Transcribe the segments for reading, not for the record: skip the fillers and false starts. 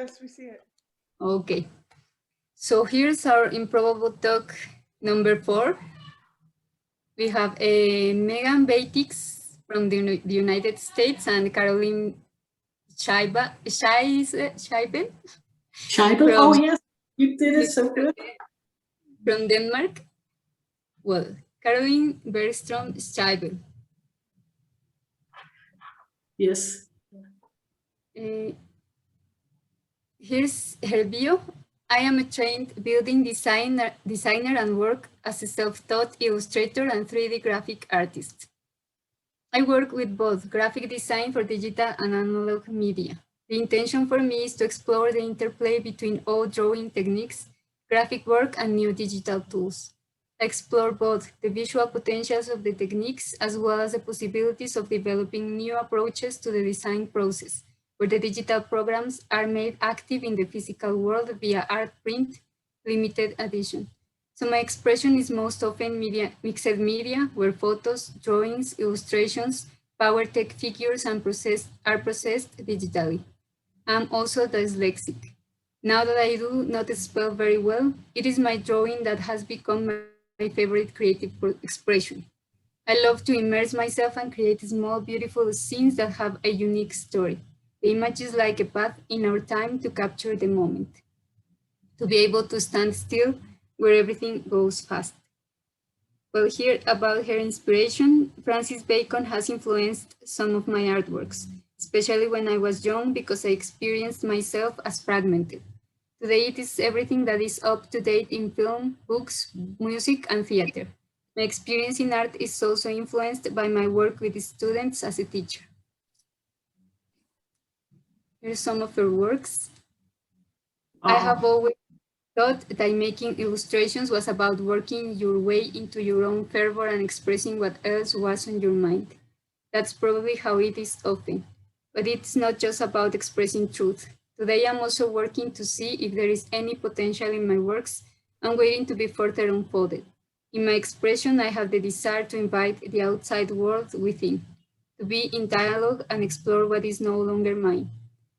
Yes, we see it. Okay. So here's our improbable talk number 4. We have a Meghan Beitiks from the United States and Caroline Scheibel. Scheibel? Oh, yes, you did it so good. From Denmark. Well, Caroline Bergström Scheibel. Yes. Here's her bio. I am a trained building designer and work as a self-taught illustrator and 3D graphic artist. I work with both graphic design for digital and analog media. The intention for me is to explore the interplay between old drawing techniques, graphic work, and new digital tools. I explore both the visual potentials of the techniques as well as the possibilities of developing new approaches to the design process, where the digital programs are made active in the physical world via art print, limited edition. So my expression is most often mixed media, where photos, drawings, illustrations, power tech figures are processed digitally. I'm also dyslexic. Now that I do not spell very well, it is my drawing that has become my favorite creative expression. I love to immerse myself and create small, beautiful scenes that have a unique story. The image is like a path in our time to capture the moment, to be able to stand still where everything goes fast. Well, here about her inspiration, Francis Bacon has influenced some of my artworks, especially when I was young because I experienced myself as fragmented. Today it is everything that is up to date in film, books, music, and theater. My experience in art is also influenced by my work with students as a teacher. Here's some of her works. I have always thought that making illustrations was about working your way into your own fervor and expressing what else was on your mind. That's probably how it is often. But it's not just about expressing truth. Today I'm also working to see if there is any potential in my works and waiting to be further unfolded. In my expression, I have the desire to invite the outside world within, to be in dialogue and explore what is no longer mine.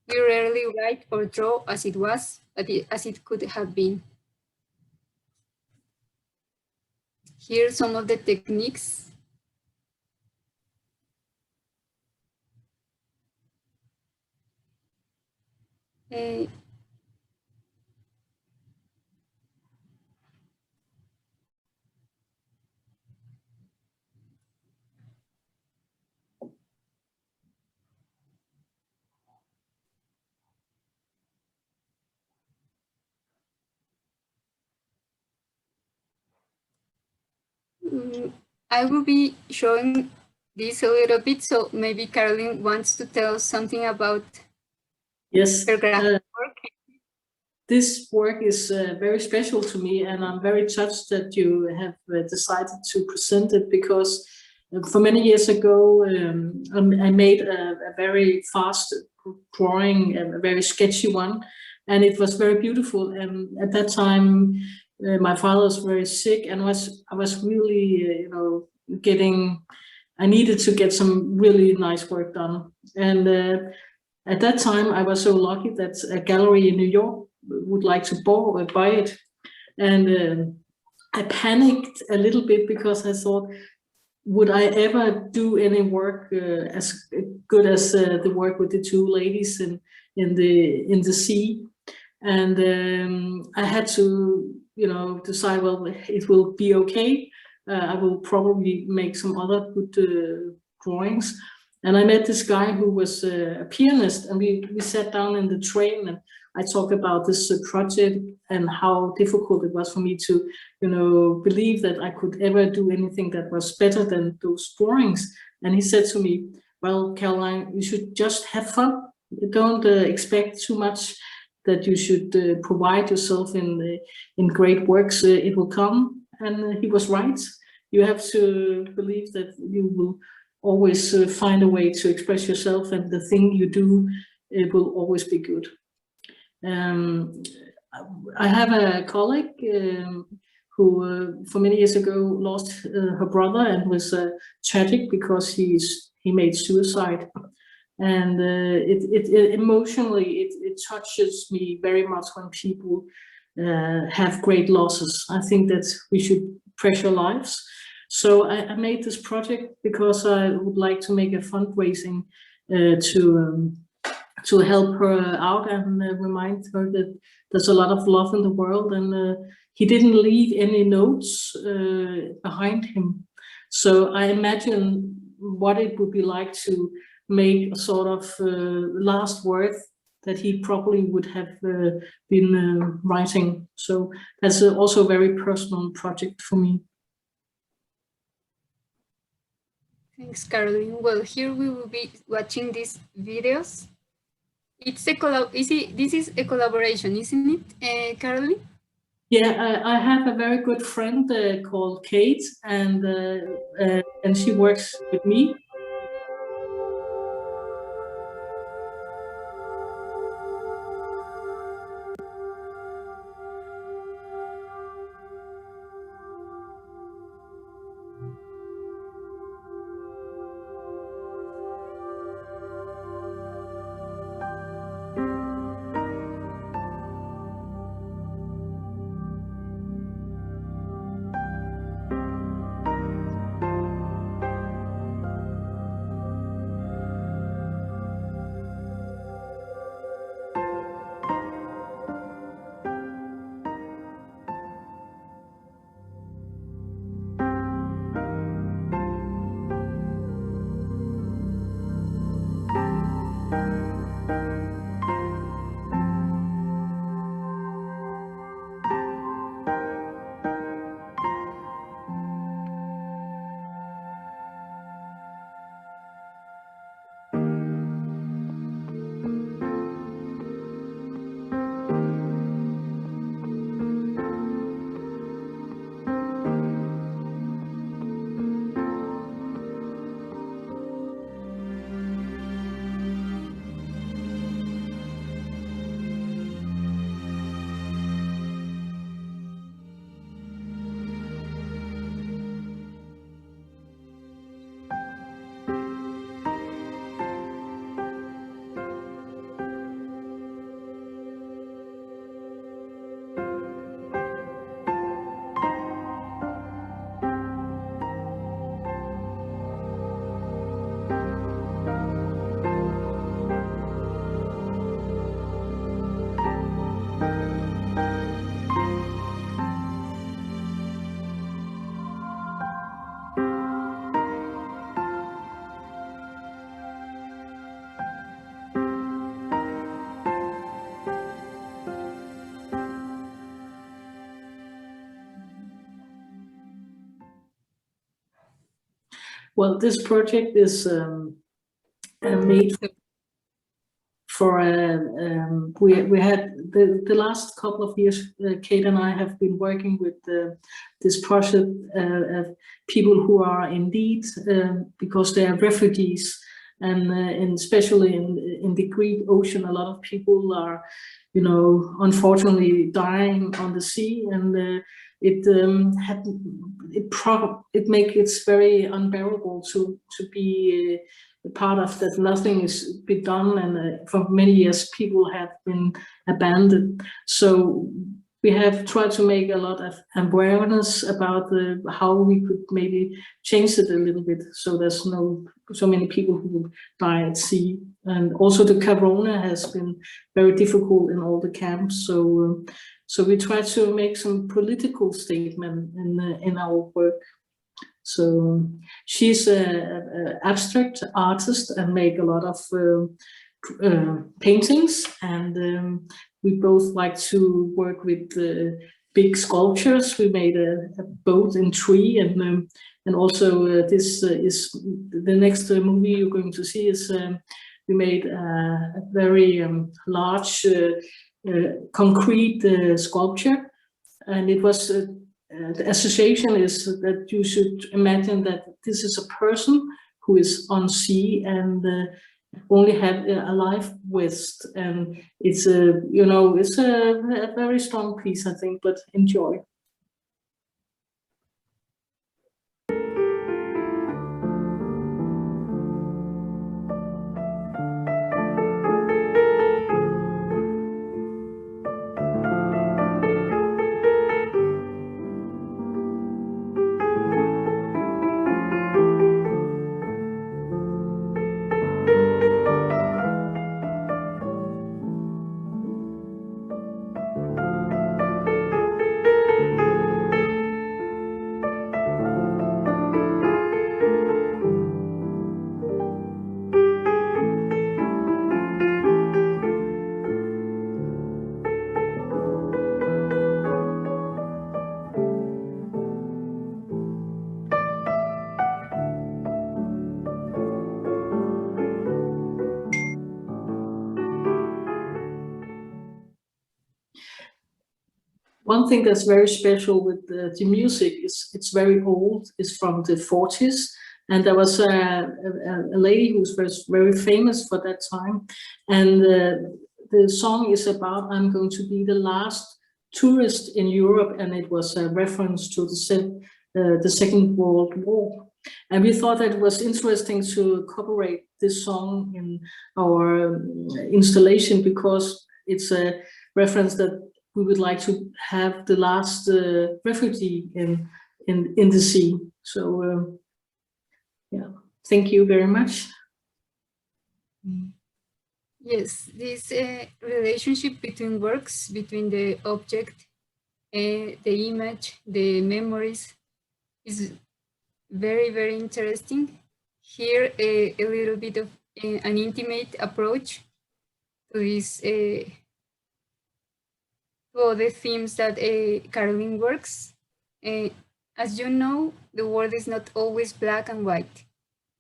We rarely write or draw as it was, but as it could have been. Here are some of the techniques. I will be showing this a little bit, so maybe Caroline wants to tell us something about her graphic work. This work is very special to me, and I'm very touched that you have decided to present it, because for many years ago, I made a very fast drawing, a very sketchy one, and it was very beautiful. And at that time, my father was very sick, and I was really, I needed to get some really nice work done. And at that time, I was so lucky that a gallery in New York would like to buy it. And I panicked a little bit because I thought, would I ever do any work as good as the work with the two ladies in the sea? And I had to, decide, well, it will be okay. I will probably make some other good drawings. And I met this guy who was a pianist, and we sat down in the train, and I talked about this project and how difficult it was for me to, believe that I could ever do anything that was better than those drawings. And he said to me, well, Caroline, you should just have fun. Don't expect too much, that you should provide yourself in great works. It will come. And he was right. You have to believe that you will always find a way to express yourself, and the thing you do, it will always be good. I have a colleague who for many years ago lost her brother, and was tragic because he made suicide. And it emotionally, it touches me very much when people have great losses. I think that we should pressure lives. So I made this project because I would like to make a fundraising to help her out and remind her that there's a lot of love in the world, and he didn't leave any notes behind him. So I imagine what it would be like to make a sort of last word that he probably would have been writing. So that's also a very personal project for me. Thanks, Caroline. Well, here we will be watching these videos. It's a this is a collaboration, isn't it, Caroline? Yeah, I have a very good friend called Kate, and she works with me. Well, this project is made for we had the last couple of years. Kate and I have been working with this project of people who are in need because they are refugees, and especially in the Greek Ocean, a lot of people are, unfortunately dying on the sea, and it makes it very unbearable to be part of that. Nothing is been done, and for many years people have been abandoned. So we have tried to make a lot of awareness about how we could maybe change it a little bit, so there's no so many people who die at sea. And also the corona has been very difficult in all the camps. So we try to make some political statement in our work. So she's an abstract artist and make a lot of paintings, and we both like to work with big sculptures. We made a boat in tree, and also this is the next movie you're going to see is we made a very large concrete sculpture, and it was the association is that you should imagine that this is a person who is on sea and only have a life vest, and it's it's a very strong piece, I think, but enjoy. one thing that's very special with the music is it's very old. It's from the 40s. And there was a lady who was very famous for that time. And the song is about, I'm going to be the last tourist in Europe. And it was a reference to the Second World War. And we thought that it was interesting to incorporate this song in our installation because it's a reference that we would like to have the last refugee in the sea. So yeah, thank you very much. Yes, this relationship between works, between the object, the image, the memories is very, very interesting. Here, a little bit of an intimate approach to this, to all the themes that Caroline works. As you know, the world is not always black and white.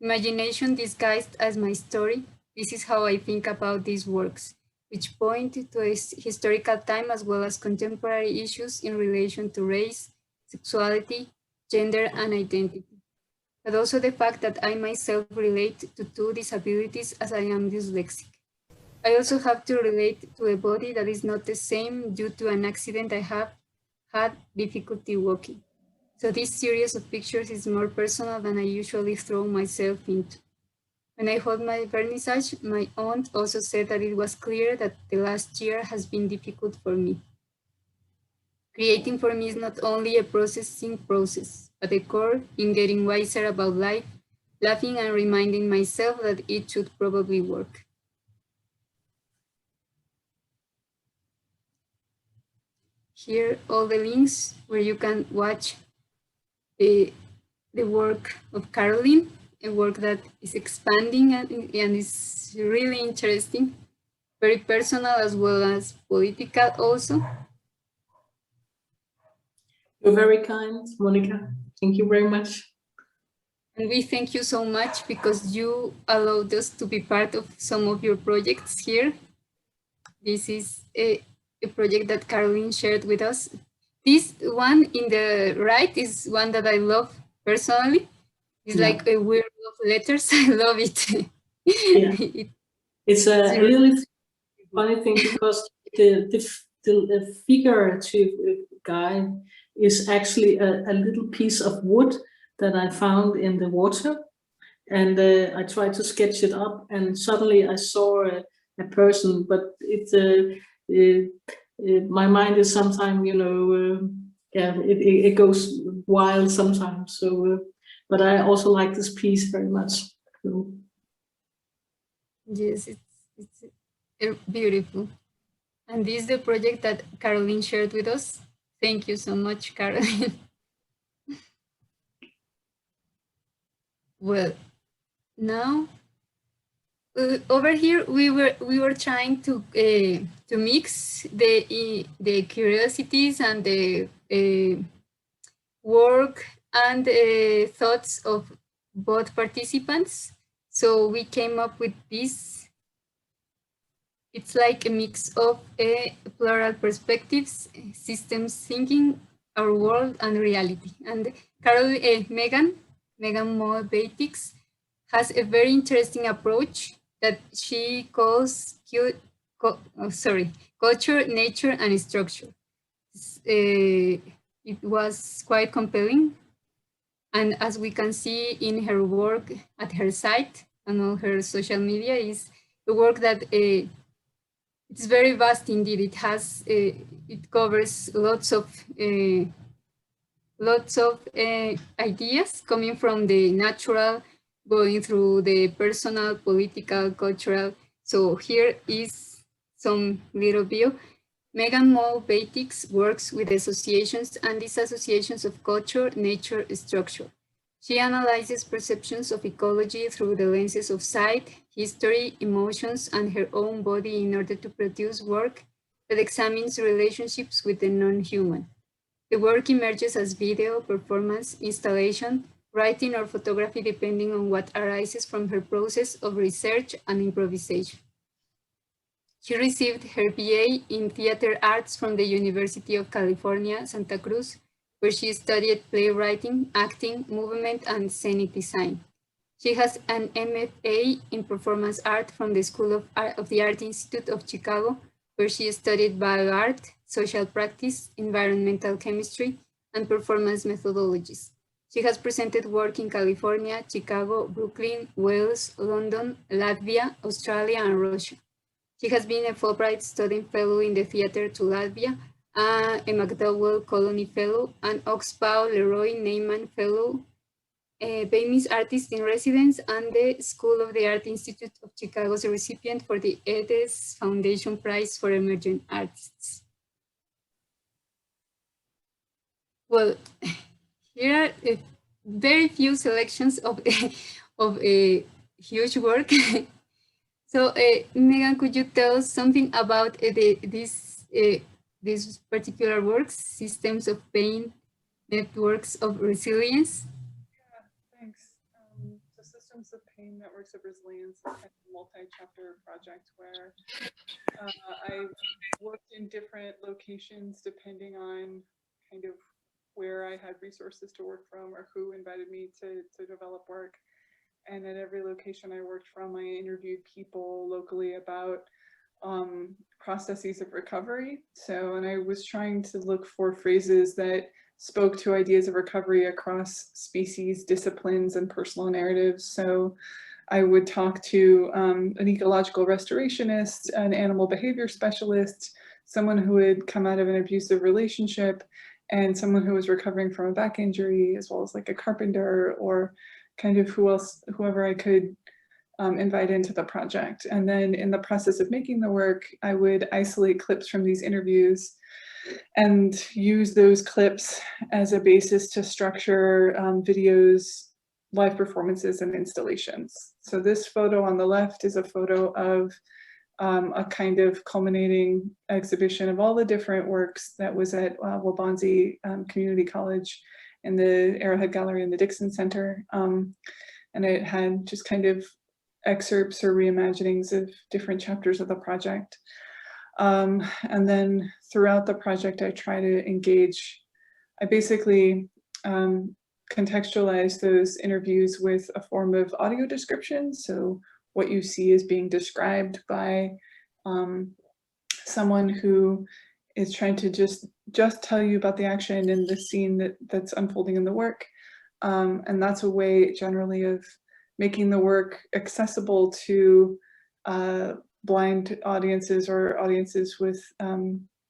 Imagination disguised as my story. This is how I think about these works, which point to a historical time as well as contemporary issues in relation to race, sexuality, gender, and identity. But also the fact that I myself relate to two disabilities as I am dyslexic. I also have to relate to a body that is not the same due to an accident I have had difficulty walking. So this series of pictures is more personal than I usually throw myself into. When I hold my vernissage, my aunt also said that it was clear that the last year has been difficult for me. Creating for me is not only a processing process, but a core in getting wiser about life, laughing and reminding myself that it should probably work. Here, all the links where you can watch the work of Caroline, a work that is expanding and is really interesting, very personal as well as political also. You're very kind, Monica. Thank you very much. And we thank you so much because you allowed us to be part of some of your projects here. This is a project that Caroline shared with us. This one in the right is one that I love personally. It's like a weird love letters. I love it. Yeah. It's a really funny thing because the figurative guy is actually a little piece of wood that I found in the water. And I tried to sketch it up and suddenly I saw a person, but my mind is sometimes, yeah, it goes wild sometimes. So, but I also like this piece very much. So. Yes, it's beautiful. And this is the project that Caroline shared with us. Thank you so much, Caroline. Well, now over here we were trying to mix the curiosities and the work and thoughts of both participants. So we came up with this. It's like a mix of plural perspectives, systems thinking, our world, and reality. And Meghan Moe Beitiks has a very interesting approach that she calls culture, nature, and structure. It was quite compelling. And as we can see in her work at her site and on her social media, is the work that it's very vast indeed. It has it covers lots of ideas coming from the natural, going through the personal, political, cultural. So here is some little view. Meghan Moe Beitiks works with associations and disassociations of culture, nature, structure. She analyzes perceptions of ecology through the lenses of sight, history, emotions, and her own body in order to produce work that examines relationships with the non-human. The work emerges as video, performance, installation, writing, or photography depending on what arises from her process of research and improvisation. She received her BA in Theater Arts from the University of California, Santa Cruz, where she studied playwriting, acting, movement, and scenic design. She has an MFA in Performance Art from the School of the Art Institute of Chicago, where she studied bioart, social practice, environmental chemistry, and performance methodologies. She has presented work in California, Chicago, Brooklyn, Wales, London, Latvia, Australia, and Russia. She has been a Fulbright Student Fellow in the Theatre to Latvia, a MacDowell Colony Fellow, an Oxbow Leroy Neyman Fellow, a Bemis Artist in Residence, and the School of the Art Institute of Chicago's recipient for the Edes Foundation Prize for Emerging Artists. Well, here are very few selections of a huge work. So, Meghan, could you tell us something about these particular works, Systems of Pain, Networks of Resilience? Yeah, thanks. So Systems of Pain, Networks of Resilience is kind of a multi-chapter project where I worked in different locations depending on kind of where I had resources to work from or who invited me to develop work. And at every location I worked from, I interviewed people locally about processes of recovery. So, and I was trying to look for phrases that spoke to ideas of recovery across species, disciplines, and personal narratives. So I would talk to an ecological restorationist, an animal behavior specialist, someone who had come out of an abusive relationship, and someone who was recovering from a back injury, as well as like a carpenter or kind of whoever I could invite into the project. And then in the process of making the work, I would isolate clips from these interviews and use those clips as a basis to structure videos, live performances, and installations. So this photo on the left is a photo of a kind of culminating exhibition of all the different works that was at Waubonsie Community College in the Arrowhead Gallery in the Dixon Center. And it had just kind of excerpts or reimaginings of different chapters of the project. And then throughout the project, I try to engage, I basically contextualize those interviews with a form of audio description. So what you see is being described by someone who is trying to just tell you about the action and the scene that's unfolding in the work. And that's a way generally of making the work accessible to blind audiences or audiences with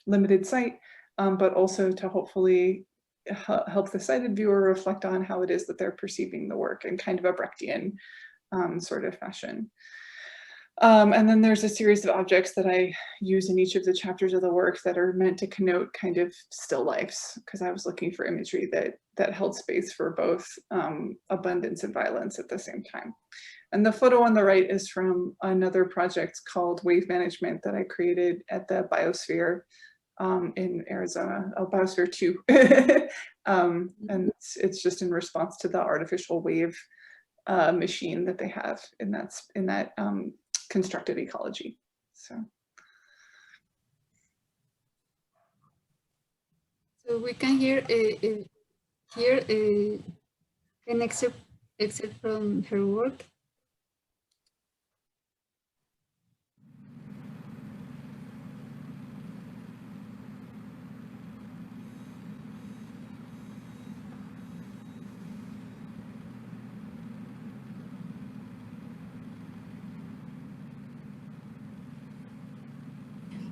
limited sight, but also to hopefully help the sighted viewer reflect on how it is that they're perceiving the work in kind of a Brechtian sort of fashion. And then there's a series of objects that I use in each of the chapters of the work that are meant to connote kind of still lifes, because I was looking for imagery that held space for both abundance and violence at the same time. And the photo on the right is from another project called Wave Management that I created at the Biosphere in Arizona, Biosphere 2. And it's just in response to the artificial wave machine that they have in that constructed ecology. So we can hear an excerpt from her work.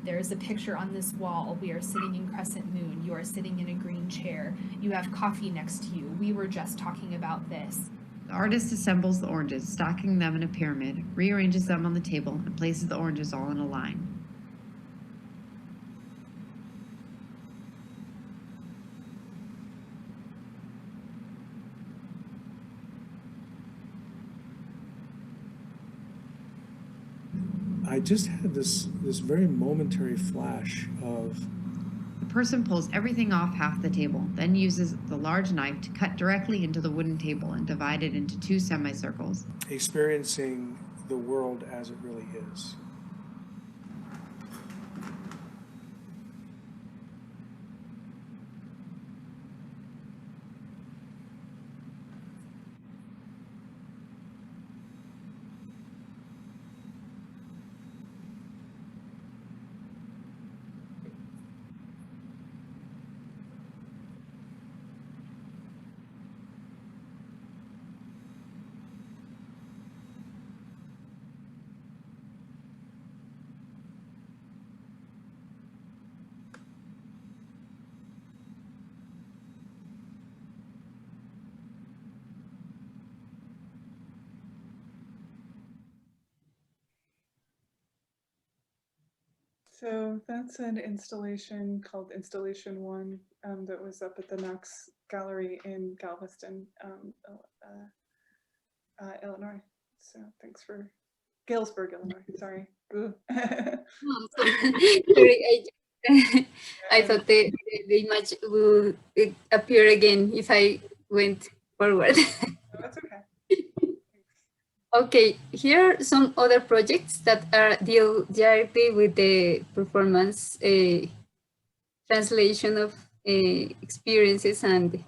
There is a picture on this wall. We are sitting in Crescent Moon. You are sitting in a green chair. You have coffee next to you. We were just talking about this. The artist assembles the oranges, stacking them in a pyramid, rearranges them on the table, and places the oranges all in a line. I just had this very momentary flash of... The person pulls everything off half the table, then uses the large knife to cut directly into the wooden table and divide it into two semicircles. experiencing the world as it really is. So that's an installation called Installation 1 that was up at the Knox Gallery in Galveston, Illinois. So thanks for Galesburg, Illinois. Sorry. Sorry, I thought the image would appear again if I went forward. No, that's okay. Okay, here are some other projects that deal directly with the performance translation of experiences and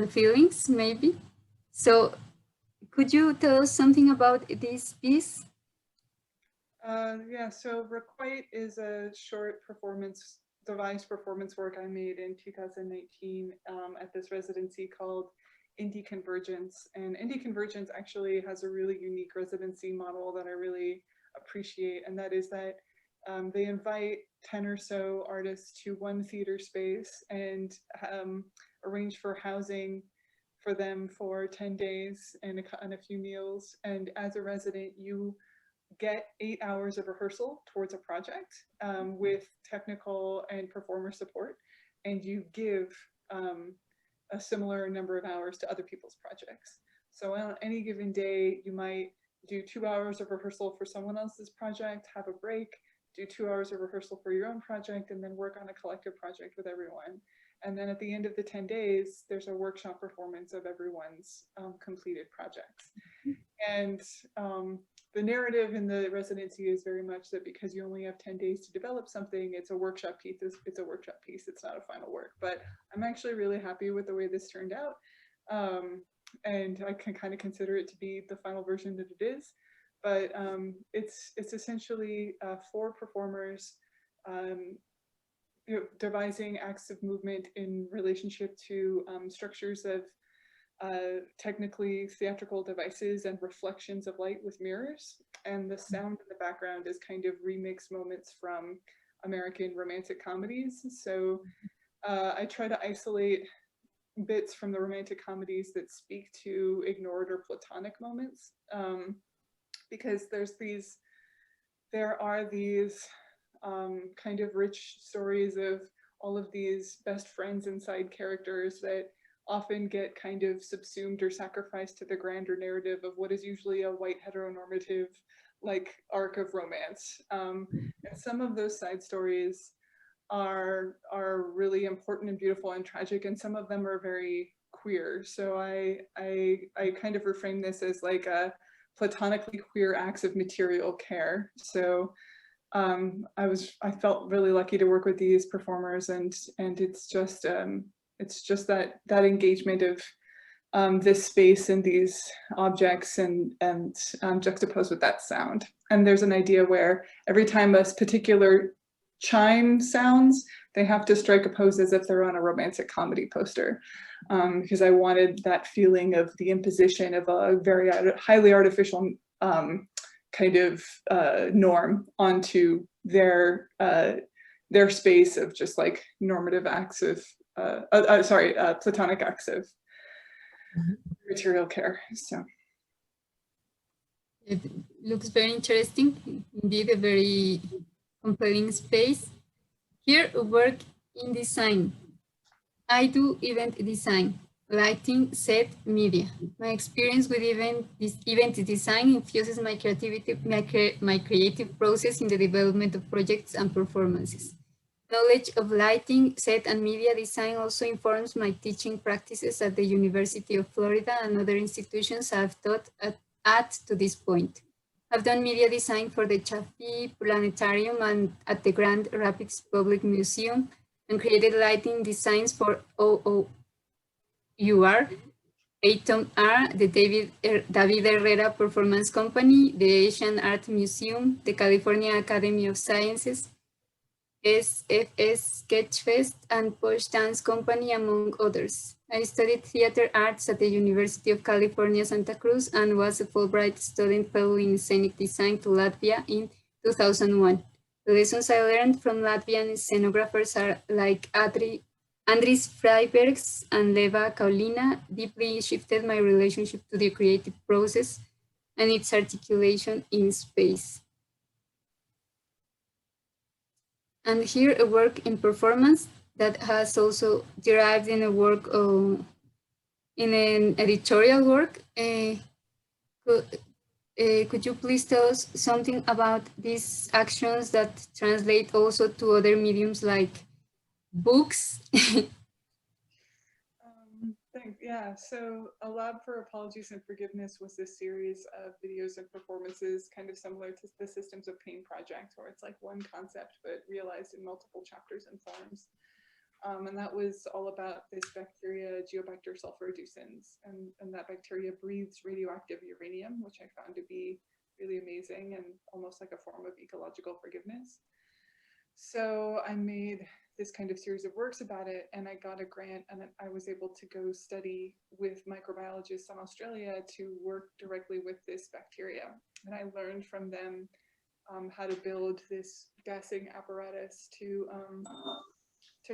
feelings, maybe. So could you tell us something about this piece? Yeah, so Requite is a short devised performance work I made in 2019 at this residency called Indie Convergence. And Indie Convergence actually has a really unique residency model that I really appreciate, and that is that they invite 10 or so artists to one theater space and arrange for housing for them for 10 days and a few meals. And as a resident, you get 8 hours of rehearsal towards a project with technical and performer support, and you give a similar number of hours to other people's projects. So on any given day, you might do 2 hours of rehearsal for someone else's project, have a break, do 2 hours of rehearsal for your own project, and then work on a collective project with everyone. And then at the end of the 10 days, there's a workshop performance of everyone's completed projects. And the narrative in the residency is very much that because you only have 10 days to develop something, it's a workshop piece. It's a workshop piece. It's not a final work. But I'm actually really happy with the way this turned out. And I can kind of consider it to be the final version that it is. But it's essentially 4 performers devising acts of movement in relationship to structures of technically theatrical devices and reflections of light with mirrors. And the sound in the background is kind of remix moments from American romantic comedies. So I try to isolate bits from the romantic comedies that speak to ignored or platonic moments, because there are these kind of rich stories of all of these best friends and side characters that often get kind of subsumed or sacrificed to the grander narrative of what is usually a white heteronormative like arc of romance. And some of those side stories are really important and beautiful and tragic, and some of them are very queer. So I kind of reframe this as like a platonically queer acts of material care. So I felt really lucky to work with these performers, and it's just that engagement of this space and these objects and juxtaposed with that sound. And there's an idea where every time a particular chime sounds, they have to strike a pose as if they're on a romantic comedy poster, because I wanted that feeling of the imposition of a very highly artificial kind of norm onto their space of just like normative acts of platonic acts of material care. So it looks very interesting, indeed a very compelling space. Here, work in design. I do event design, lighting, set, media. My experience with event design infuses my creative process in the development of projects and performances. Knowledge of lighting, set, and media design also informs my teaching practices at the University of Florida and other institutions I've taught at to this point. I've done media design for the Chaffee Planetarium and at the Grand Rapids Public Museum, and created lighting designs for OOUR, Atom R, the David Herrera Performance Company, the Asian Art Museum, the California Academy of Sciences, SFS Sketchfest, and Posh Dance Company, among others. I studied theater arts at the University of California, Santa Cruz, and was a Fulbright student fellow in scenic design to Latvia in 2001. The lessons I learned from Latvian scenographers are like Andris Freibergs and Leva Kaulina deeply shifted my relationship to the creative process and its articulation in space. And here a work in performance that has also derived in a work in an editorial work. Could you please tell us something about these actions that translate also to other mediums like books? Thanks. Yeah, so A Lab for Apologies and Forgiveness was this series of videos and performances kind of similar to the Systems of Pain project, where it's like one concept but realized in multiple chapters and forms. And that was all about this bacteria, Geobacter sulfureducens, and that bacteria breathes radioactive uranium, which I found to be really amazing and almost like a form of ecological forgiveness. So I made this kind of series of works about it, and I got a grant, and I was able to go study with microbiologists in Australia to work directly with this bacteria. And I learned from them how to build this gassing apparatus to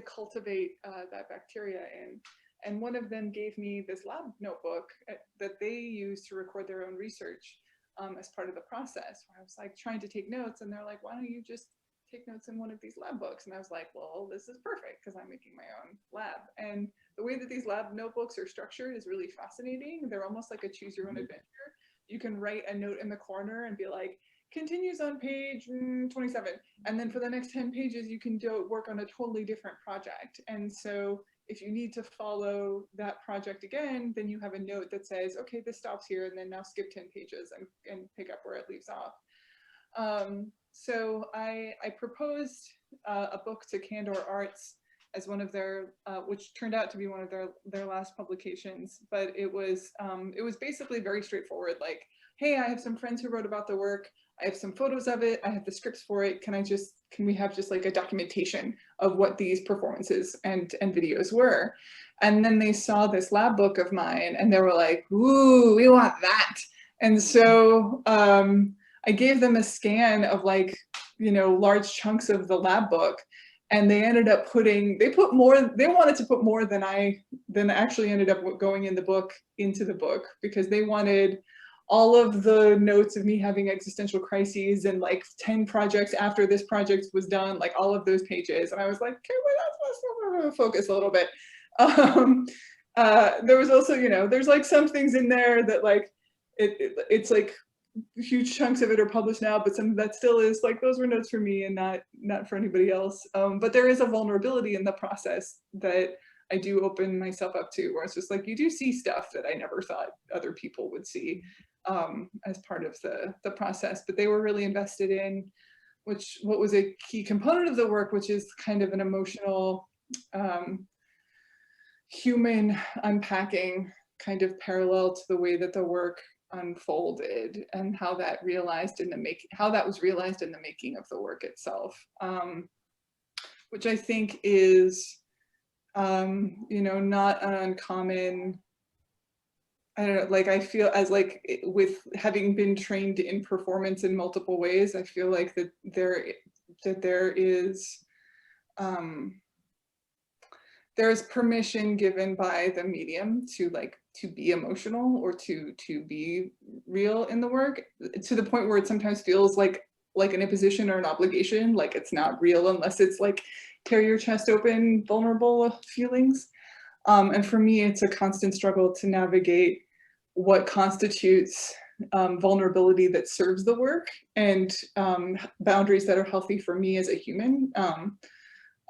cultivate that bacteria in. And one of them gave me this lab notebook that they use to record their own research as part of the process, where I was like trying to take notes, and they're like, why don't you just take notes in one of these lab books? And I was like, well, this is perfect because I'm making my own lab. And the way that these lab notebooks are structured is really fascinating. They're almost like a choose your own adventure. You can write a note in the corner and be like, continues on page 27. And then for the next 10 pages, you can work on a totally different project. And so if you need to follow that project again, then you have a note that says, okay, this stops here, and then now skip 10 pages and pick up where it leaves off. So I proposed a book to Candor Arts as one of their, which turned out to be one of their last publications, but it was basically very straightforward, like, hey, I have some friends who wrote about the work, I have some photos of it, I have the scripts for it, can we have just like a documentation of what these performances and videos were? And then they saw this lab book of mine and they were like, ooh, we want that. And so I gave them a scan of like, large chunks of the lab book, and they ended up they wanted to put more than actually ended up going in the book into the book, because they wanted all of the notes of me having existential crises and like 10 projects after this project was done, like all of those pages. And I was like, okay, wait, let's focus a little bit. There was also, there's like some things in there that like, it's like huge chunks of it are published now, but some of that still is like, those were notes for me and not for anybody else. But there is a vulnerability in the process that I do open myself up to, where it's just like, you do see stuff that I never thought other people would see as part of the process. But they were really invested in what was a key component of the work, which is kind of an emotional human unpacking, kind of parallel to the way that the work unfolded, and how that was realized in the making of the work itself, which I think is not an uncommon, I don't know, like I feel as like with having been trained in performance in multiple ways, I feel like that there is permission given by the medium to be emotional or to be real in the work, to the point where it sometimes feels like an imposition or an obligation, like it's not real unless it's like tear your chest open, vulnerable feelings. And for me, it's a constant struggle to navigate what constitutes vulnerability that serves the work, and boundaries that are healthy for me as a human.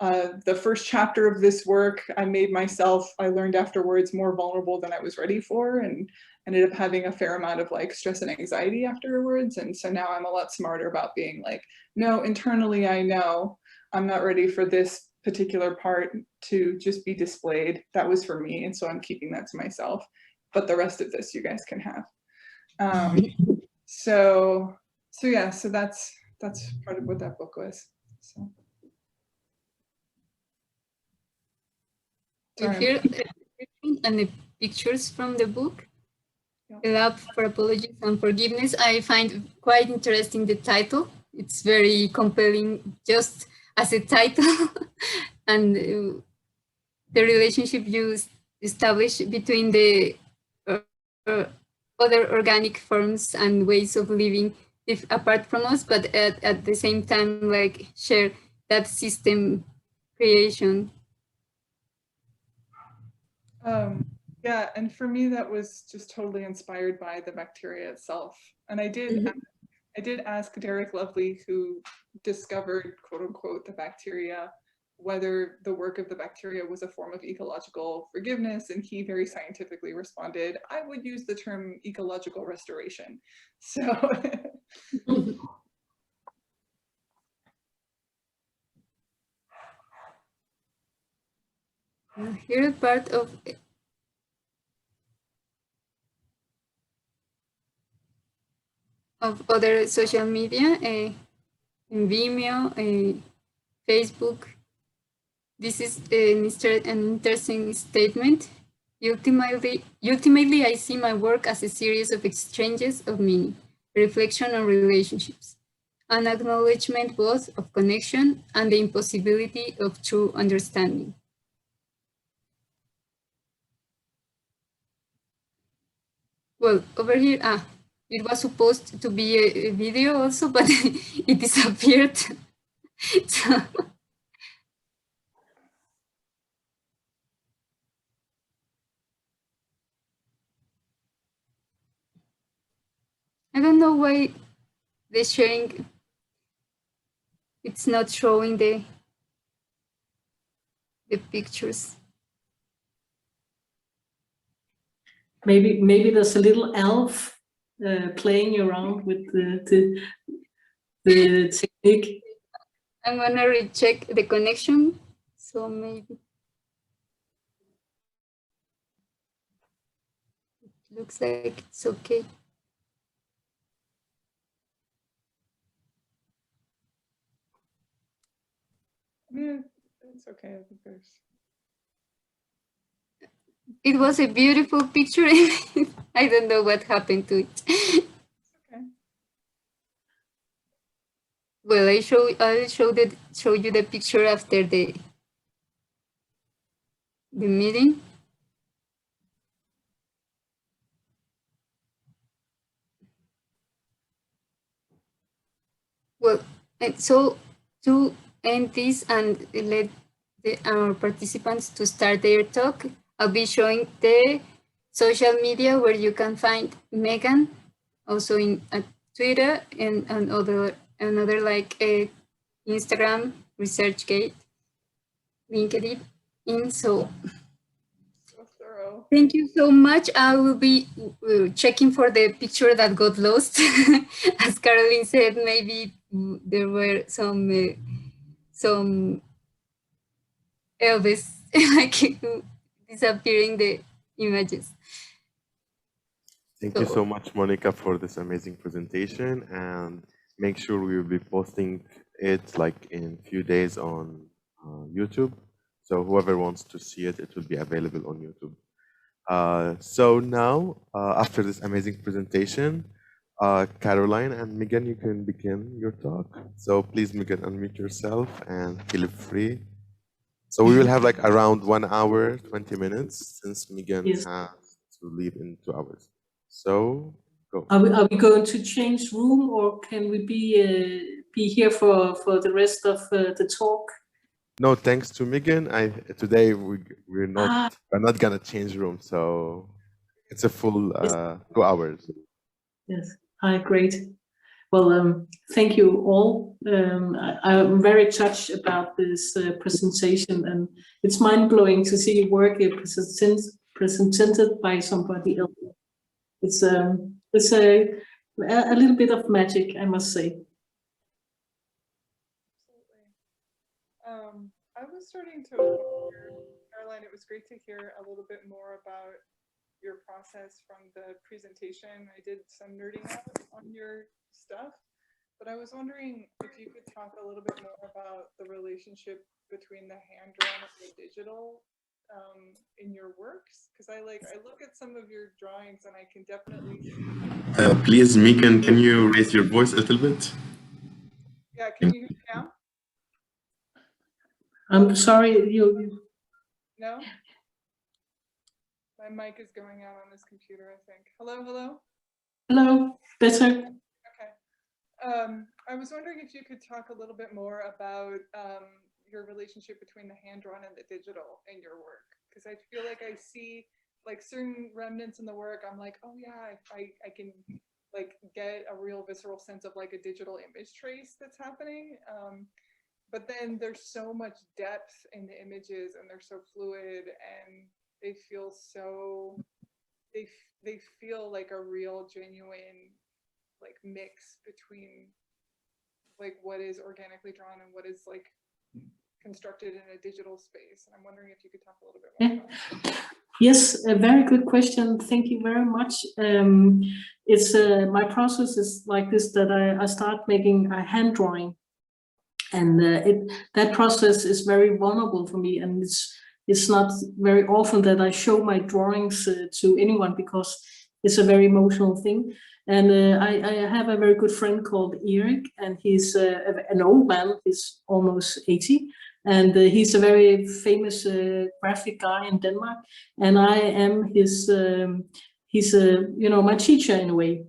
The first chapter of this work, I learned afterwards, more vulnerable than I was ready for, and ended up having a fair amount of like stress and anxiety afterwards. And so now I'm a lot smarter about being like, no, internally I know I'm not ready for this particular part to just be displayed. That was for me, and so I'm keeping that to myself. But the rest of this you guys can have. So that's part of what that book was. So. Here and the pictures from the book, A Lab for Apologies and Forgiveness. I find quite interesting the title. It's very compelling just as a title, and the relationship you establish between the other organic forms and ways of living apart from us, but at the same time like share that system creation? Yeah, and for me, that was just totally inspired by the bacteria itself. And I did ask Derek Lovely, who discovered, quote unquote, the bacteria, whether the work of the bacteria was a form of ecological forgiveness. And he very scientifically responded, I would use the term ecological restoration. So Here part of other social media, in Vimeo, Facebook. This is an interesting statement. Ultimately, I see my work as a series of exchanges of meaning, reflection on relationships, an acknowledgement both of connection and the impossibility of true understanding. Well, over here, it was supposed to be a video also, but it disappeared. So, I don't know why the sharing, it's not showing the pictures. Maybe there's a little elf playing around with the technique. I'm gonna recheck the connection. So maybe it looks like it's okay. yeah, it's okay. I think there's. It was a beautiful picture. I don't know what happened to it. Okay. Well, I'll show you the picture after the meeting. Well, and so to end this and let our participants to start their talk, I'll be showing the social media where you can find Meghan, also in Twitter and another like Instagram, ResearchGate, LinkedIn. So Thorough. thank you so much. I will be checking for the picture that got lost. As Caroline said, maybe there were some Elvis like disappearing the images. Thank you so much, Monica, for this amazing presentation, and make sure we will be posting it like in a few days on YouTube. So whoever wants to see it, it will be available on YouTube. So now, after this amazing presentation, Caroline and Meghan, you can begin your talk. So please, Meghan, unmute yourself and feel free. So we will have like around 1 hour, 20 minutes, since Meghan Yes. has to leave in 2 hours. So go. Are we going to change room, or can we be here for the rest of the talk? No, thanks to Meghan. Today we're not gonna change room, so it's a full 2 hours. Yes. Hi, great. Well, thank you all. I'm very touched about this presentation, and it's mind-blowing to see work presented by somebody else. It's a little bit of magic, I must say. Absolutely. I was starting to wonder, Caroline, it was great to hear a little bit more about your process from the presentation. I did some nerding out on your stuff, but I was wondering if you could talk a little bit more about the relationship between the hand-drawn and the digital in your works, because I look at some of your drawings and I can definitely see. Please, Meghan, can you raise your voice a little bit? Yeah, can you hear me now? I'm sorry, you. No? My mic is going out on this computer, I think. Hello, hello? Hello, better. Okay. I was wondering if you could talk a little bit more about your relationship between the hand-drawn and the digital in your work, because I feel like I see like certain remnants in the work. I'm like, oh yeah, I can like get a real visceral sense of like a digital image trace that's happening. But then there's so much depth in the images, and they're so fluid, and they feel so, they feel like a real genuine like mix between like what is organically drawn and what is like constructed in a digital space. And I'm wondering if you could talk a little bit more about that. Yes, a very good question. Thank you very much. It's my process is like this, that I start making a hand drawing, and that process is very vulnerable for me, and it's not very often that I show my drawings to anyone, because it's a very emotional thing. And I have a very good friend called Erik, and he's an old man. He's almost 80. And he's a very famous graphic guy in Denmark, and I am his. He's my teacher in a way,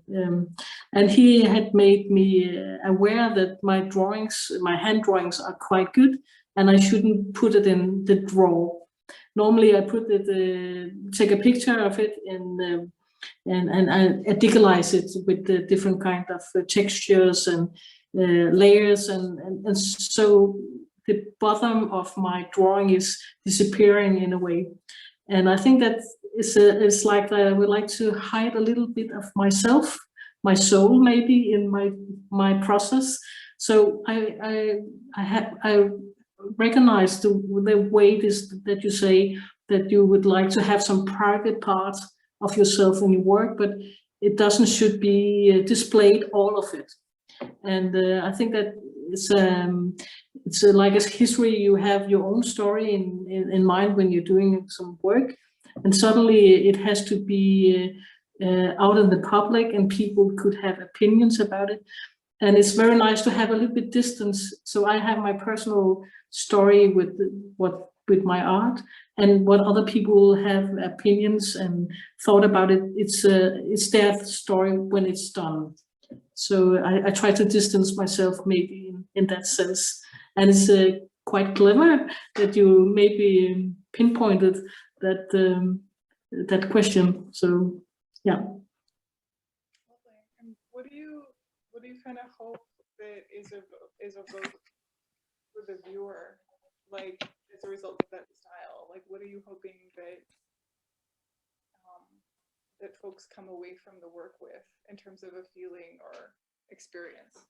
and he had made me aware that my drawings, my hand drawings, are quite good, and I shouldn't put it in the drawer. Normally, I put it, take a picture of it, and I digitalize it with the different kind of textures and layers, and so the bottom of my drawing is disappearing in a way. And I think that it's like I would like to hide a little bit of myself, my soul maybe, in my process. So I recognize the way that you say that you would like to have some private parts of yourself in your work, but it should be displayed, all of it. And I think that it's like a history. You have your own story in mind when you're doing some work, and suddenly it has to be out in the public, and people could have opinions about it. And it's very nice to have a little bit distance. So I have my personal story with my art, and what other people have opinions and thought about it. It's their story when it's done. So I try to distance myself maybe in that sense. And it's quite clever that you maybe pinpointed that question. So yeah. And what do you kind of hope that is evoked for the viewer, like as a result of that style? Like, what are you hoping that that folks come away from the work with in terms of a feeling or experience?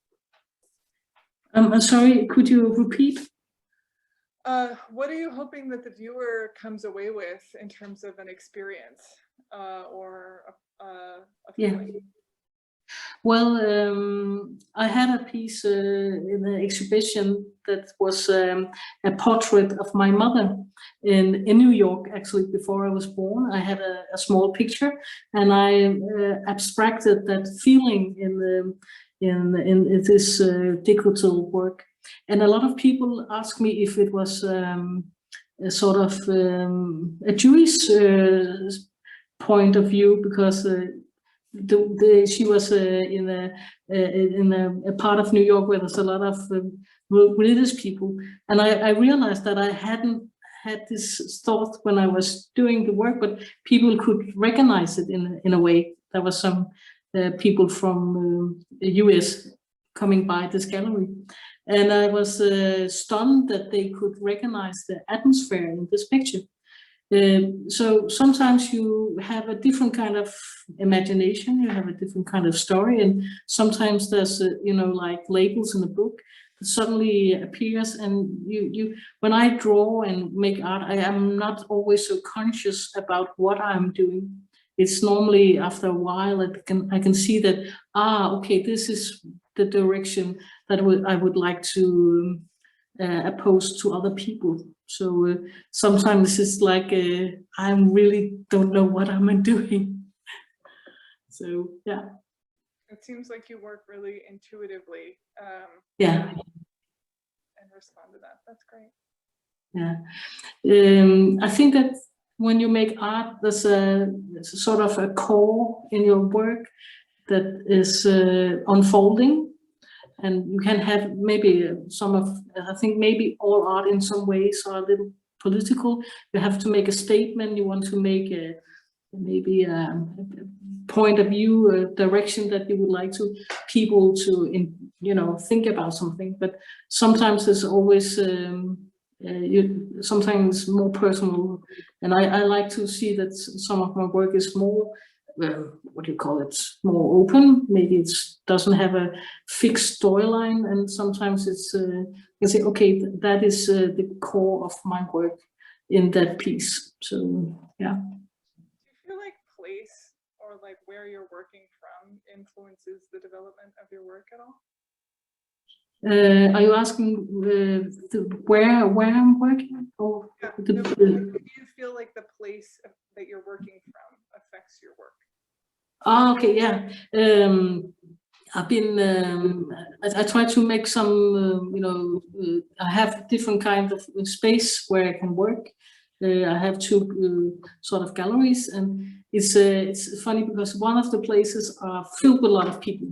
I'm sorry, could you repeat? What are you hoping that the viewer comes away with in terms of an experience or a feeling? Yeah. Well, I had a piece in the exhibition that was a portrait of my mother in New York. Actually, before I was born, I had a small picture, and I abstracted that feeling in this digital work. And a lot of people ask me if it was a sort of a Jewish point of view, because she was in a part of New York where there's a lot of religious people, and I realized that I hadn't had this thought when I was doing the work, but people could recognize it in a way. There was some people from the US coming by this gallery, and I was stunned that they could recognize the atmosphere in this picture. So sometimes you have a different kind of imagination, you have a different kind of story, and sometimes there's like labels in a book that suddenly appears, and you when I draw and make art, I am not always so conscious about what I'm doing. It's normally after a while I can see that, okay, this is the direction that I would like to oppose to other people. So sometimes it's like I really don't know what I'm doing. So yeah. It seems like you work really intuitively. Yeah. And respond to that. That's great. Yeah. I think that when you make art, there's a sort of a core in your work that is unfolding. and you can have maybe some of, I think maybe all art in some ways are a little political. You have to make a statement, you want to make maybe a point of view, a direction that you would like to people to, think about something. But sometimes there's always sometimes more personal, and I like to see that some of my work is more what do you call it, more open. Maybe it doesn't have a fixed storyline, and sometimes it's you say, okay, that is the core of my work in that piece. So yeah. Do you feel like place or like where you're working from influences the development of your work at all? Are you asking where I'm working? Or yeah, do you feel like the place that you're working from affects your work? Oh, okay, yeah. I've been, I try to make some, I have different kind of space where I can work. I have two sort of galleries, and it's funny because one of the places are filled with a lot of people.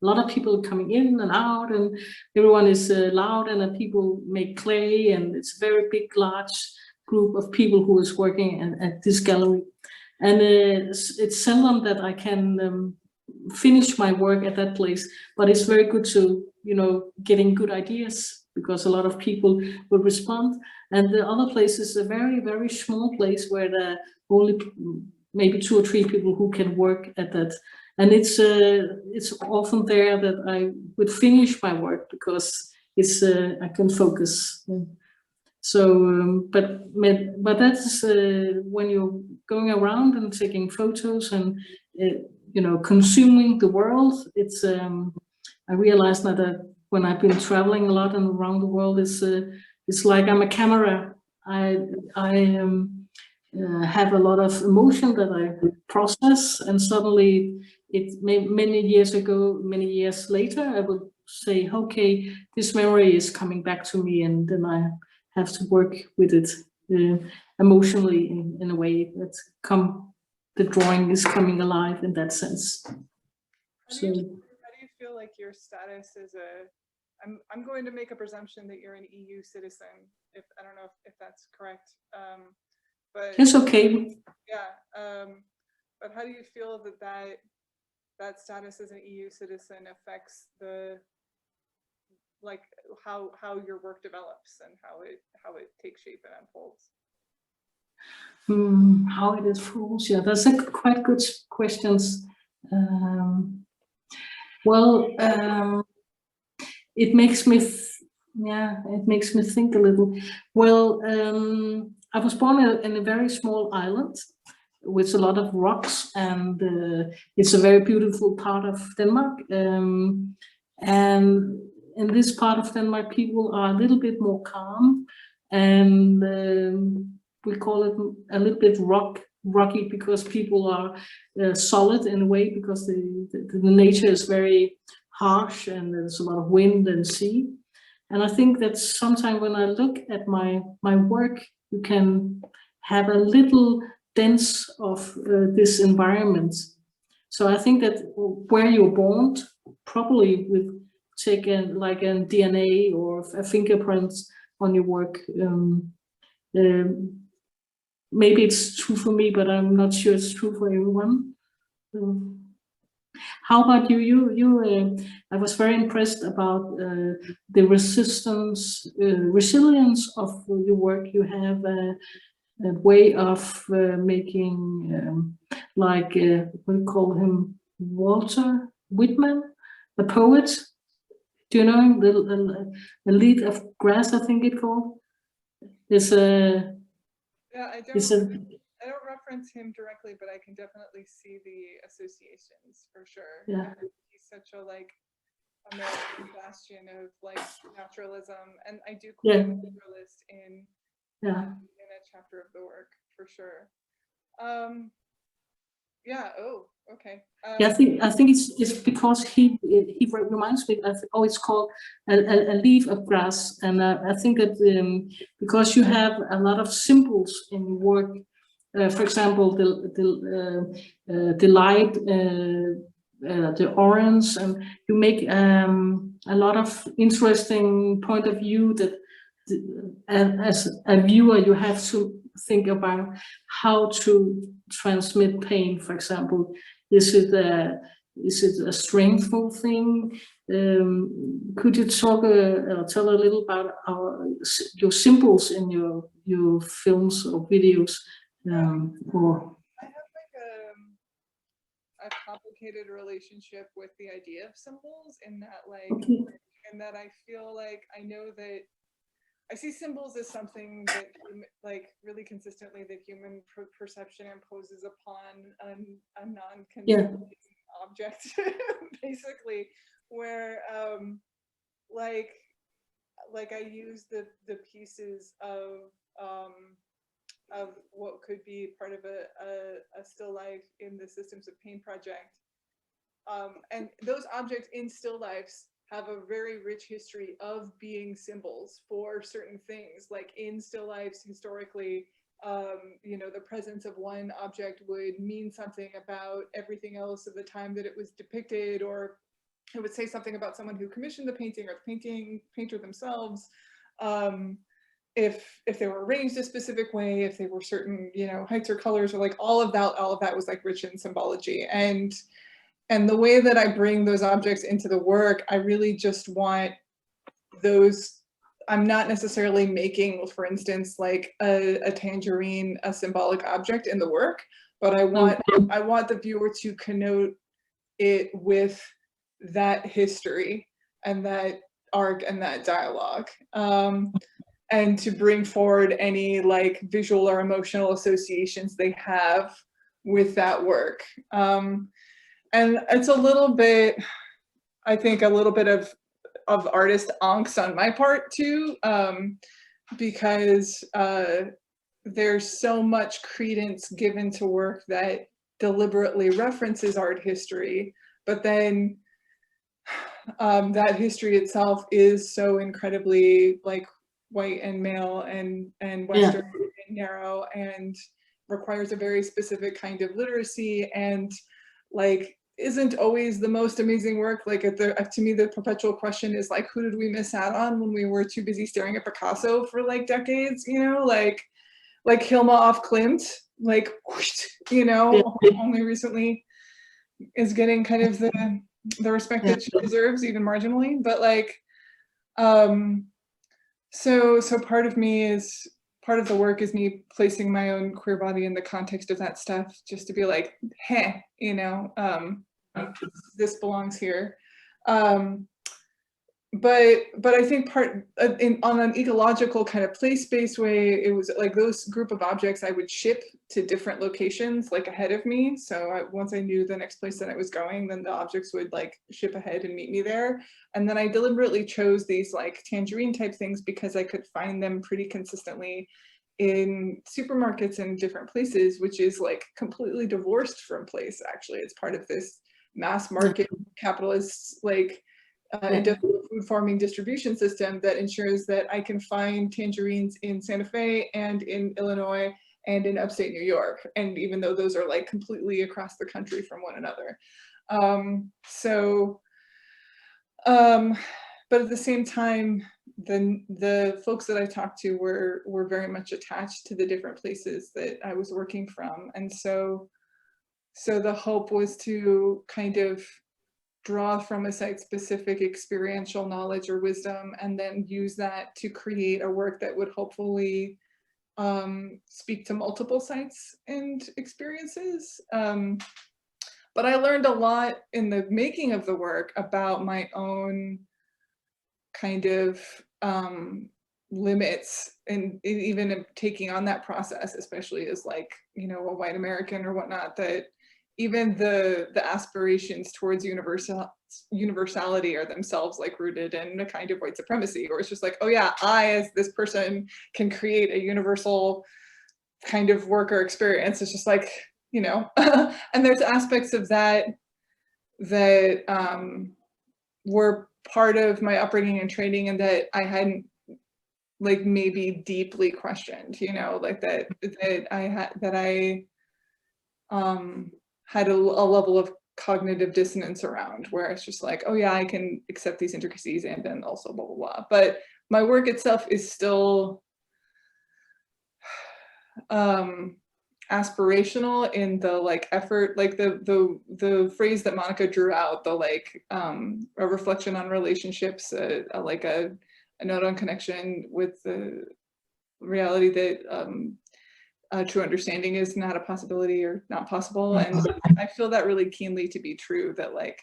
A lot of people coming in and out, and everyone is loud, and people make clay, and it's a very big, large group of people who is working at this gallery. And it's seldom that I can finish my work at that place, but it's very good to, getting good ideas, because a lot of people will respond. And the other place is a very, very small place where there are only maybe 2 or 3 people who can work at that. And it's often there that I would finish my work, because it's I can focus. So, but that's when you're going around and taking photos and consuming the world. It's I realized that when I've been traveling a lot and around the world, it's like I'm a camera. I have a lot of emotion that I process, and suddenly many years later, I would say, okay, this memory is coming back to me, and then I have to work with it emotionally in a way that the drawing is coming alive in that sense. How do you feel like your status is I'm going to make a presumption that you're an EU citizen, I don't know if that's correct. But it's okay. Yeah, but how do you feel that status as an EU citizen affects how your work develops and how it takes shape and unfolds? How it unfolds, yeah, that's a quite good questions. It makes me think a little. Well, I was born in a very small island with a lot of rocks, and it's a very beautiful part of Denmark. And in this part of Denmark, people are a little bit more calm, and we call it a little bit rocky, because people are solid in a way, because the nature is very harsh, and there's a lot of wind and sea. And I think that sometimes when I look at my work, you can have a little dense of this environment. So I think that where you're born, probably with taken like a DNA or a fingerprint on your work. Maybe it's true for me, but I'm not sure it's true for everyone. How about you? I was very impressed about the resilience of your work. You have a way of making, what do you call him, Walter Whitman, the poet. Do you know him? The Leaf of Grass, I think it's called. It's a. Yeah, I don't reference him directly, but I can definitely see the associations for sure. Yeah. He's such a American bastion of naturalism, and I do call him a naturalist in a chapter of the work for sure. Yeah. Oh, okay. Yeah, I think it's because he reminds me of, it's called a leaf of grass, and I think that because you have a lot of symbols in your work, for example, the light, the orange, and you make a lot of interesting point of view that as a viewer you have to think about how to transmit pain. For example, is it a strengthful thing? Could you talk tell a little about your symbols in your films or videos? Or I have like a complicated relationship with the idea of symbols in that I feel like I know that I see symbols as something that like really consistently the human perception imposes upon a non-conventional object basically, where like I use the pieces of what could be part of a still life in the Systems of Pain project. And those objects in still lifes have a very rich history of being symbols for certain things. Like in still lifes historically, you know, the presence of one object would mean something about everything else of the time that it was depicted, or it would say something about someone who commissioned the painting or the painter themselves. If they were arranged a specific way, if they were certain, you know, heights or colors, or like all of that was like rich in symbology. And the way that I bring those objects into the work, I really just want those. I'm not necessarily making, for instance, like a tangerine a symbolic object in the work, but I want the viewer to connote it with that history and that arc and that dialogue. And to bring forward any like visual or emotional associations they have with that work. And it's a little bit, I think, a little bit of artist angst on my part too, because there's so much credence given to work that deliberately references art history, but then that history itself is so incredibly like white and male and Western and narrow, and requires a very specific kind of literacy, and like isn't always the most amazing work. Like to me, the perpetual question is like, who did we miss out on when we were too busy staring at Picasso for like decades? You know, like Hilma af Klint, like whoosh, you know, only recently is getting kind of the respect that she deserves, even marginally. But like, so part of the work is me placing my own queer body in the context of that stuff, just to be like, hey, you know, this belongs here. But I think on an ecological kind of place-based way, it was like those group of objects I would ship to different locations like ahead of me. So once I knew the next place that I was going, then the objects would like ship ahead and meet me there. And then I deliberately chose these like tangerine type things because I could find them pretty consistently in supermarkets and different places, which is like completely divorced from place. Actually, it's part of this mass market capitalist like industrial food farming distribution system that ensures that I can find tangerines in Santa Fe and in Illinois and in upstate New York. And even though those are like completely across the country from one another. But at the same time, the folks that I talked to were very much attached to the different places that I was working from. And so the hope was to kind of draw from a site-specific experiential knowledge or wisdom, and then use that to create a work that would hopefully speak to multiple sites and experiences. But I learned a lot in the making of the work about my own kind of limits, and even taking on that process, especially as like, you know, a white American or whatnot, that even the aspirations towards universality are themselves like rooted in a kind of white supremacy, or it's just like, oh yeah, I as this person can create a universal kind of work or experience. It's just like, you know, and there's aspects of that were part of my upbringing and training, and that I hadn't like maybe deeply questioned, you know, like I had a level of cognitive dissonance around, where it's just like, oh yeah, I can accept these intricacies and then also blah, blah, blah. But my work itself is still aspirational in the like effort, like the phrase that Monica drew out, the like a reflection on relationships, like a note on connection with the reality that true understanding is not a possibility or not possible. And I feel that really keenly to be true, that like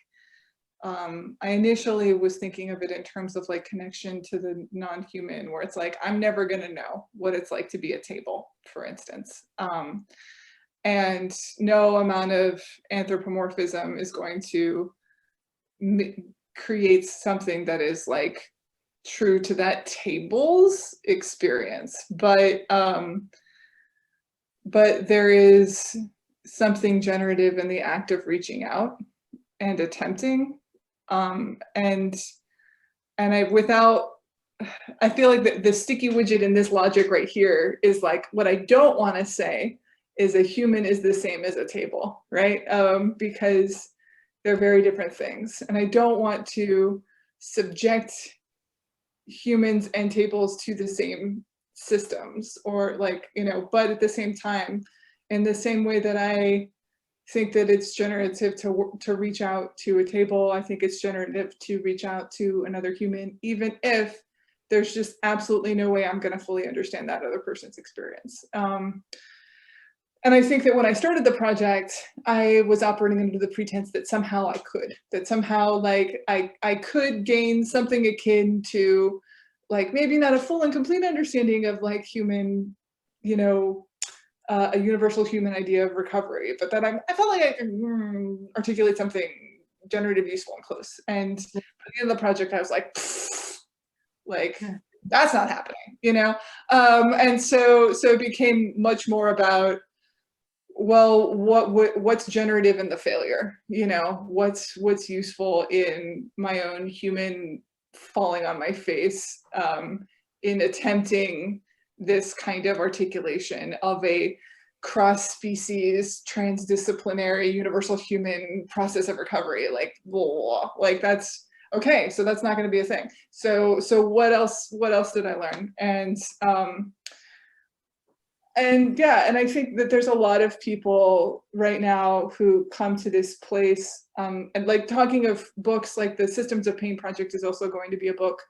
I initially was thinking of it in terms of like connection to the non-human, where it's like, I'm never going to know what it's like to be a table, for instance. And no amount of anthropomorphism is going to create something that is like true to that table's experience. But there is something generative in the act of reaching out and attempting. And I feel like the sticky widget in this logic right here is like, what I don't want to say is a human is the same as a table, right? Because they're very different things. And I don't want to subject humans and tables to the same systems, or like, you know, but at the same time, in the same way that I think that it's generative to reach out to a table, I think it's generative to reach out to another human, even if there's just absolutely no way I'm going to fully understand that other person's experience. And I think that when I started the project, I was operating under the pretense that somehow I could, that somehow like I could gain something akin to like maybe not a full and complete understanding of like human, you know, a universal human idea of recovery, but that I felt like I could articulate something generative, useful, and close. And at the end of the project, I was like that's not happening, you know? And so it became much more about, well, what's generative in the failure? You know, what's useful in my own human falling on my face in attempting this kind of articulation of a cross-species, transdisciplinary, universal human process of recovery. Like, blah, like that's okay. So that's not going to be a thing. So what else did I learn? And yeah, and I think that there's a lot of people right now who come to this place, and like talking of books, like the Systems of Pain project is also going to be a book.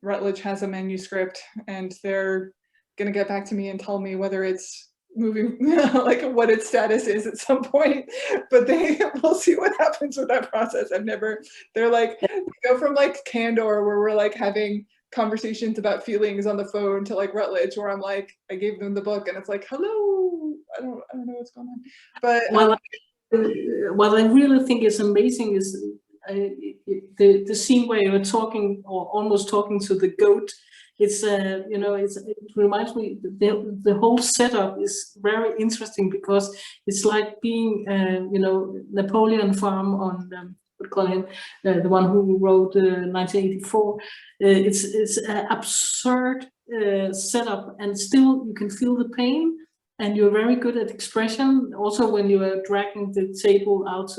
Routledge has a manuscript, and they're going to get back to me and tell me whether it's moving, like what its status is at some point, but we'll see what happens with that process. They're like, they go from like Candor, where we're like having conversations about feelings on the phone, to like Routledge, where I'm like, I gave them the book and it's like, hello, I don't know what's going on. But what I really think is amazing is the scene where you're talking, or almost talking to the goat. It's you know, it reminds me, the whole setup is very interesting, because it's like being you know, Napoleon Farm on call him the one who wrote 1984. It's an absurd setup, and still you can feel the pain, and you're very good at expression. Also, when you are dragging the table out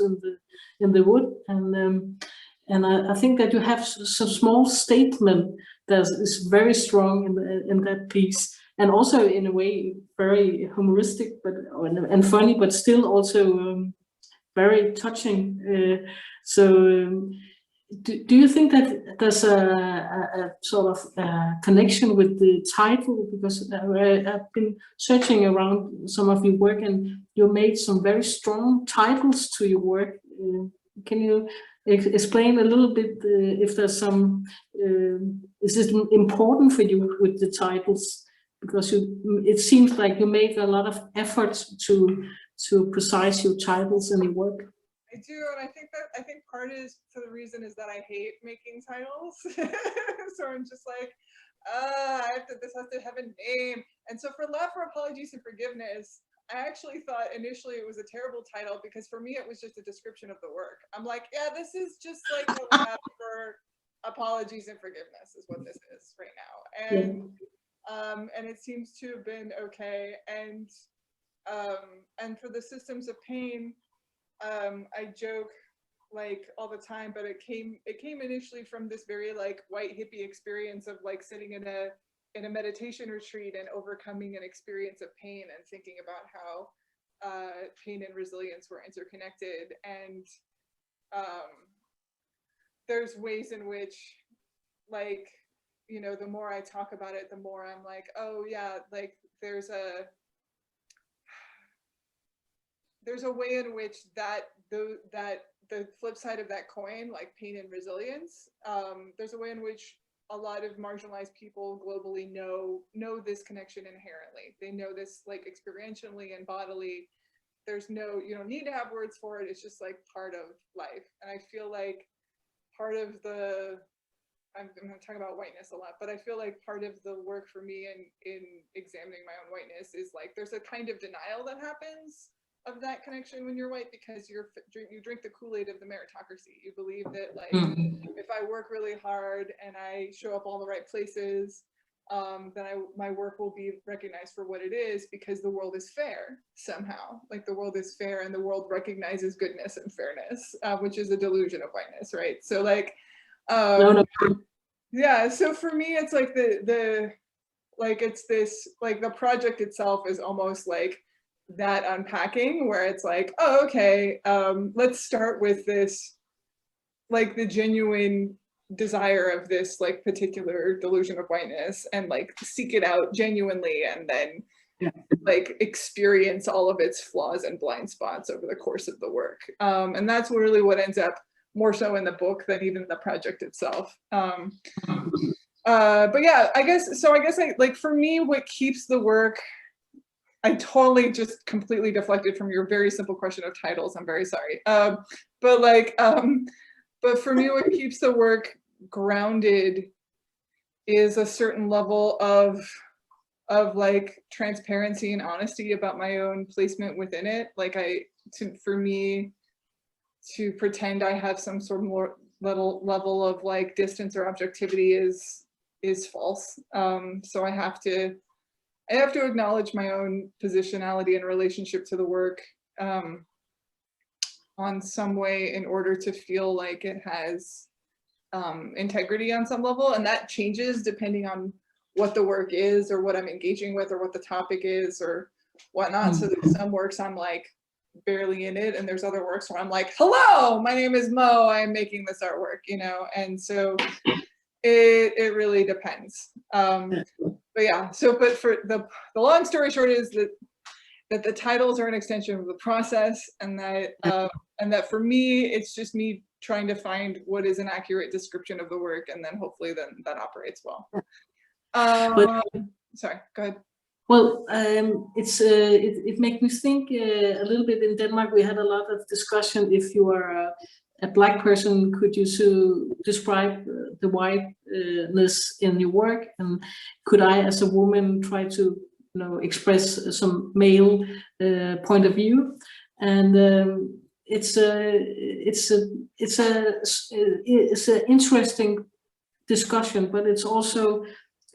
in the wood, and I think that you have some small statement that is very strong in that piece, and also in a way very humoristic, and funny, but still also very touching. Do you think that there's a sort of connection with the title? Because I've been searching around some of your work, and you made some very strong titles to your work. Can you explain a little bit if there's some, is it important for you with the titles? Because it seems like you make a lot of efforts to precise your titles in your work. I do, and I think part is to the reason is that I hate making titles. So I'm just like, this has to have a name. And so for Lab for Apologies and Forgiveness, I actually thought initially it was a terrible title, because for me it was just a description of the work. I'm like, yeah, this is just like a lab for apologies and forgiveness is what this is right now. And it seems to have been okay. And for the Systems of Pain, I joke like all the time, but it came initially from this very like white hippie experience of like sitting in a meditation retreat and overcoming an experience of pain and thinking about how pain and resilience were interconnected. And there's ways in which, like, you know, the more I talk about it, the more I'm like, oh yeah, like there's a way in which the flip side of that coin, like pain and resilience, there's a way in which a lot of marginalized people globally know this connection inherently. They know this like experientially and bodily. You don't need to have words for it. It's just like part of life. And I feel like part of I'm talking about whiteness a lot, but I feel like part of the work for me in examining my own whiteness is like, there's a kind of denial that happens of that connection when you're white, because you drink the Kool-Aid of the meritocracy. You believe that like, if I work really hard and I show up all the right places, then my work will be recognized for what it is, because the world is fair somehow. Like the world is fair and the world recognizes goodness and fairness, which is a delusion of whiteness, right? So like, yeah, so for me, it's like it's this, like the project itself is almost like that unpacking, where it's like, oh, okay, let's start with this, like the genuine desire of this like particular delusion of whiteness, and like seek it out genuinely, and then like experience all of its flaws and blind spots over the course of the work. And that's really what ends up more so in the book than even the project itself. But yeah, I guess for me, what keeps the work, I totally just completely deflected from your very simple question of titles. I'm very sorry. But for me, what keeps the work grounded is a certain level of like transparency and honesty about my own placement within it. Like for me to pretend I have some sort of more level of like distance or objectivity is false. So I have to acknowledge my own positionality and relationship to the work on some way, in order to feel like it has integrity on some level. And that changes depending on what the work is, or what I'm engaging with, or what the topic is, or whatnot. So there's some works I'm like barely in it, and there's other works where I'm like, hello, my name is Mo, I'm making this artwork, you know. And so it really depends. But yeah, but for the long story short is that the titles are an extension of the process, and that for me, it's just me trying to find what is an accurate description of the work, and then hopefully then that operates well. Sorry, go ahead. Well, it makes me think a little bit. In Denmark, we had a lot of discussion. If you are a Black person, could you describe the whiteness in your work? And could I, as a woman, try to express some male point of view? And it's an interesting discussion, but it's also,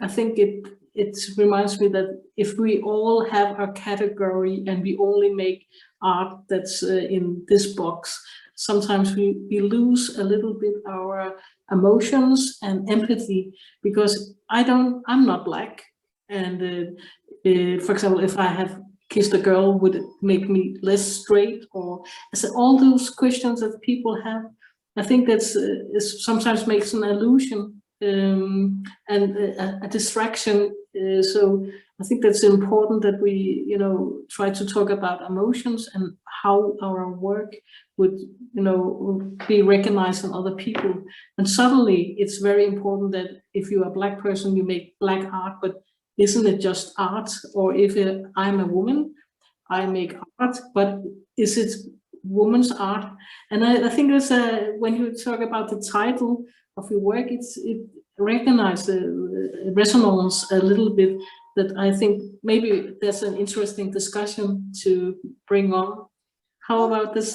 I think it reminds me that if we all have our category and we only make art that's in this box, sometimes we lose a little bit our emotions and empathy, because I'm not Black. And for example, if I have kissed a girl, would it make me less straight? Or all those questions that people have, I think that's sometimes makes an illusion and a distraction. So I think that's important that we, try to talk about emotions and how our work would, be recognized in other people. And suddenly it's very important that if you're a Black person, you make Black art, but isn't it just art? Or if I'm a woman, I make art, but is it woman's art? And I think there's when you talk about the title of your work, it recognizes resonance a little bit, that I think maybe there's an interesting discussion to bring on. How about this?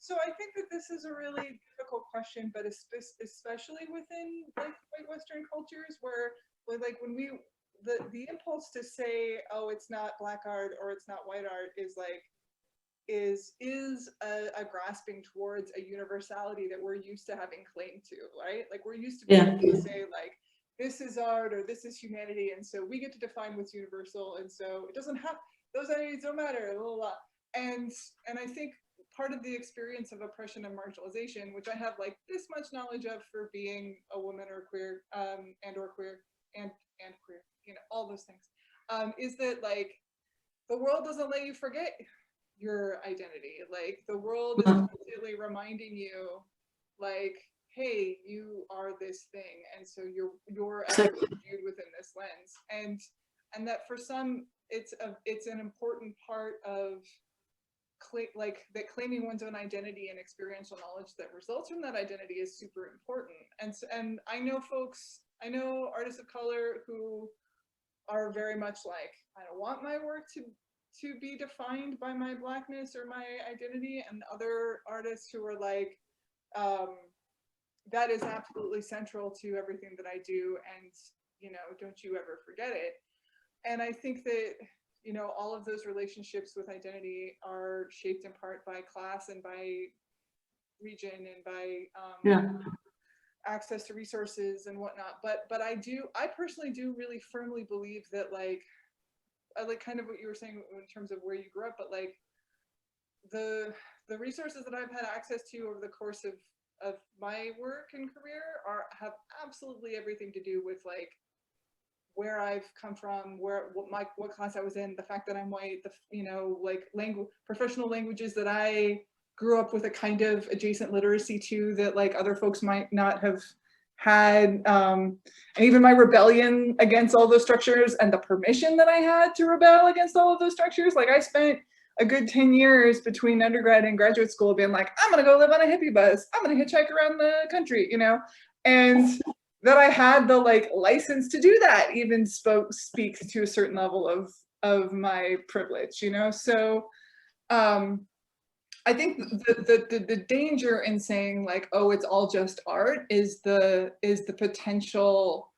So I think that this is a really difficult question, but especially within like white Western cultures, where like when the impulse to say, oh, it's not Black art or it's not white art is like is a grasping towards a universality that we're used to having claim to, right? Like we're used to being able to say like, this is art or this is humanity, and so we get to define what's universal, and so it doesn't have, those identities don't matter, blah, blah, blah. And I think part of the experience of oppression and marginalization, which I have like this much knowledge of for being a woman or queer, and queer, you know, all those things, is that like the world doesn't let you forget your identity. Like the world is constantly reminding you, like, hey, you are this thing, and so you're actually viewed within this lens, and that for some it's an important part of like that claiming one's own identity and experiential knowledge that results from that identity is super important. And I know artists of color who are very much like, I don't want my work to be defined by my Blackness or my identity, and other artists who are like, that is absolutely central to everything that I do, and you know, don't you ever forget it. And I think that, you know, all of those relationships with identity are shaped in part by class and by region and by access to resources and whatnot. But I personally do really firmly believe that, like, I like kind of what you were saying in terms of where you grew up, but like the resources that I've had access to over the course of my work and career have absolutely everything to do with like where I've come from, what class I was in, the fact that I'm white, you know, like professional languages that I grew up with a kind of adjacent literacy to that like other folks might not have had, and even my rebellion against all those structures and the permission that I had to rebel against all of those structures. Like I spent a good 10 years between undergrad and graduate school being like, I'm gonna go live on a hippie bus, I'm gonna hitchhike around the country, you know, and that I had the like license to do that even speaks to a certain level of my privilege, you know. So I think the danger in saying like, oh, it's all just art is the potential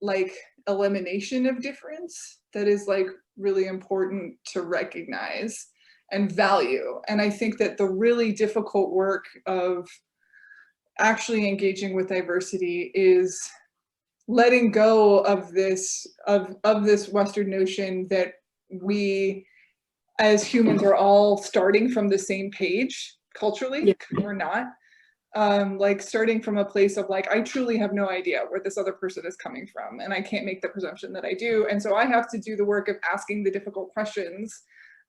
like elimination of difference that is like really important to recognize and value. And I think that the really difficult work of actually engaging with diversity is letting go of this Western notion that we as humans are all starting from the same page culturally. We're not. Like starting from a place of like, I truly have no idea where this other person is coming from, and I can't make the presumption that I do. And so I have to do the work of asking the difficult questions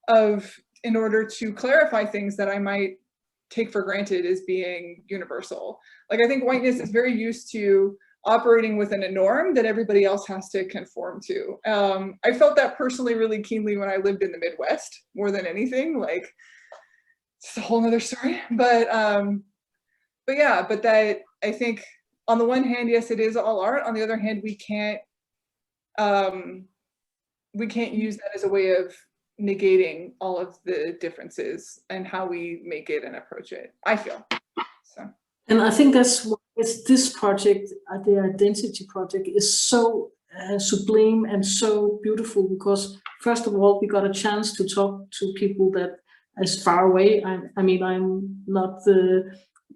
in order to clarify things that I might take for granted as being universal. Like I think whiteness is very used to operating within a norm that everybody else has to conform to. I felt that personally really keenly when I lived in the Midwest more than anything. Like it's a whole nother story, but that I think on the one hand, yes, it is all art. On the other hand, we can't use that as a way of negating all of the differences and how we make it and approach it, I feel. So. And I think that's why this project, the Identity Project, is so sublime and so beautiful, because first of all, we got a chance to talk to people that is far away. I mean, I'm not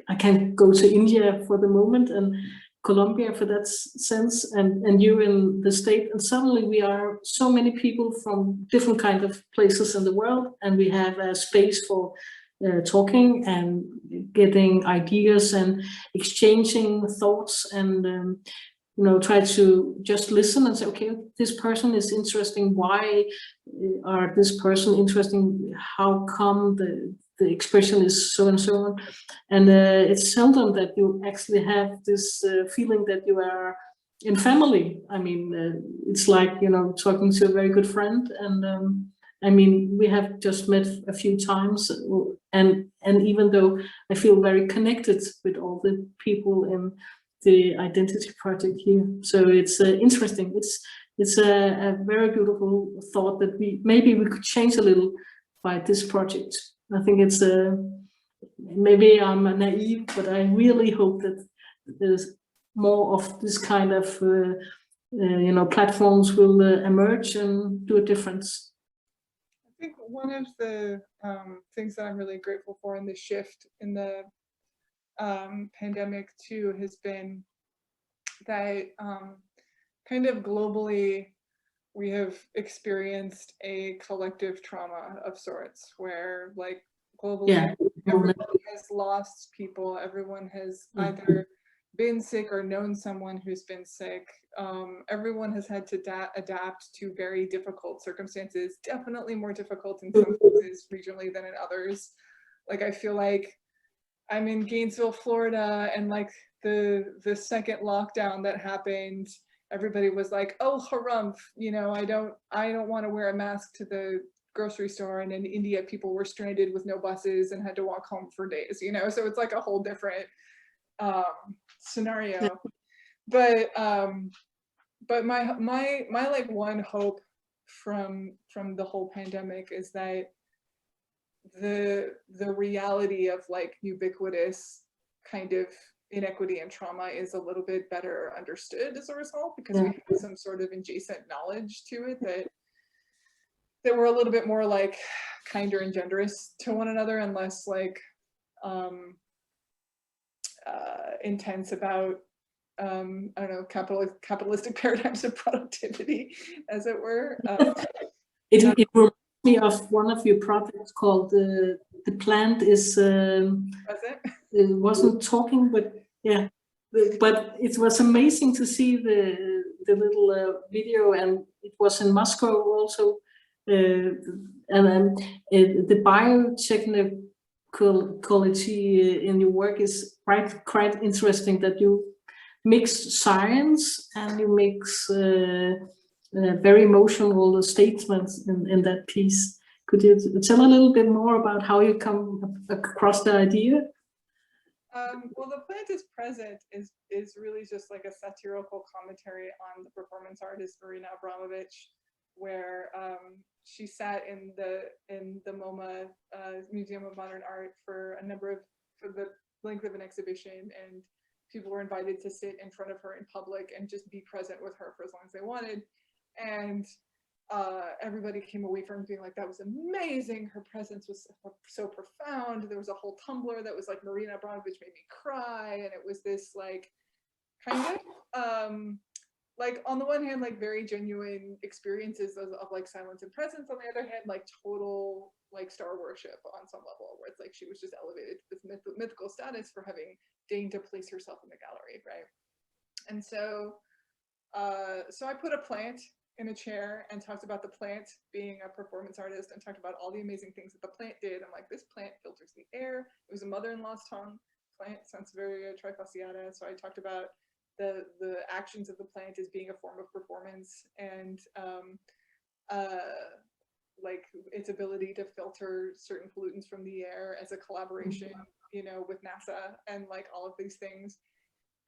I can't go to India for the moment, and Colombia for that sense, and you in the state, and suddenly we are so many people from different kind of places in the world, and we have a space for talking and getting ideas and exchanging thoughts, and you know, try to just listen and say, okay, this person is interesting. Why are this person interesting? How come the expression is so and so on? And it's seldom that you actually have this feeling that you are in family. I mean, it's like, you know, talking to a very good friend. And I mean, we have just met a few times, and even though I feel very connected with all the people in the Identity Project here, so it's interesting. It's a very beautiful thought that maybe we could change a little by this project. I think it's maybe I'm naive, but I really hope that there's more of this kind of you know, platforms will emerge and do a difference. think one of the things that I'm really grateful for in the shift in the pandemic too has been that kind of globally we have experienced a collective trauma of sorts where like globally everyone has lost people, everyone has either been sick or known someone who's been sick. Everyone has had to adapt to very difficult circumstances, definitely more difficult in some places regionally than in others. Like I feel like I'm in Gainesville, Florida, and like the second lockdown that happened, everybody was like, oh, harumph, you know, I don't want to wear a mask to the grocery store. And in India, people were stranded with no buses and had to walk home for days, you know, so it's like a whole different scenario. But my like one hope from the whole pandemic is that the reality of like ubiquitous kind of inequity and trauma is a little bit better understood as a result, because we have some sort of adjacent knowledge to it that we're a little bit more like kinder and generous to one another and less like intense about I don't know, capitalistic paradigms of productivity, as it were. It reminds me of one of your projects called the plant is it wasn't talking, but yeah, but it was amazing to see the little video, and it was in Moscow also, and the biotechnology in your work is quite interesting, that you mix science and you mix very emotional statements in that piece. Could you tell a little bit more about how you come across the idea? Well, The Plant is Present is really just like a satirical commentary on the performance artist Marina Abramovich, where she sat in the MoMA Museum of Modern Art for the length of an exhibition, and people were invited to sit in front of her in public and just be present with her for as long as they wanted. And everybody came away from being like, that was amazing. Her presence was so profound. There was a whole Tumblr that was like, Marina Abramovich made me cry. And it was this like, kind of, like on the one hand, like very genuine experiences of like silence and presence. On the other hand, like total like star worship on some level, where it's like she was just elevated to this mythical status for having deigned to place herself in the gallery, right? And so, so I put a plant in a chair and talked about the plant being a performance artist and talked about all the amazing things that the plant did. I'm like, this plant filters the air. It was a mother-in-law's tongue plant, Sansevieria trifasciata. So I talked about the actions of the plant as being a form of performance, and like its ability to filter certain pollutants from the air as a collaboration, you know, with NASA and like all of these things.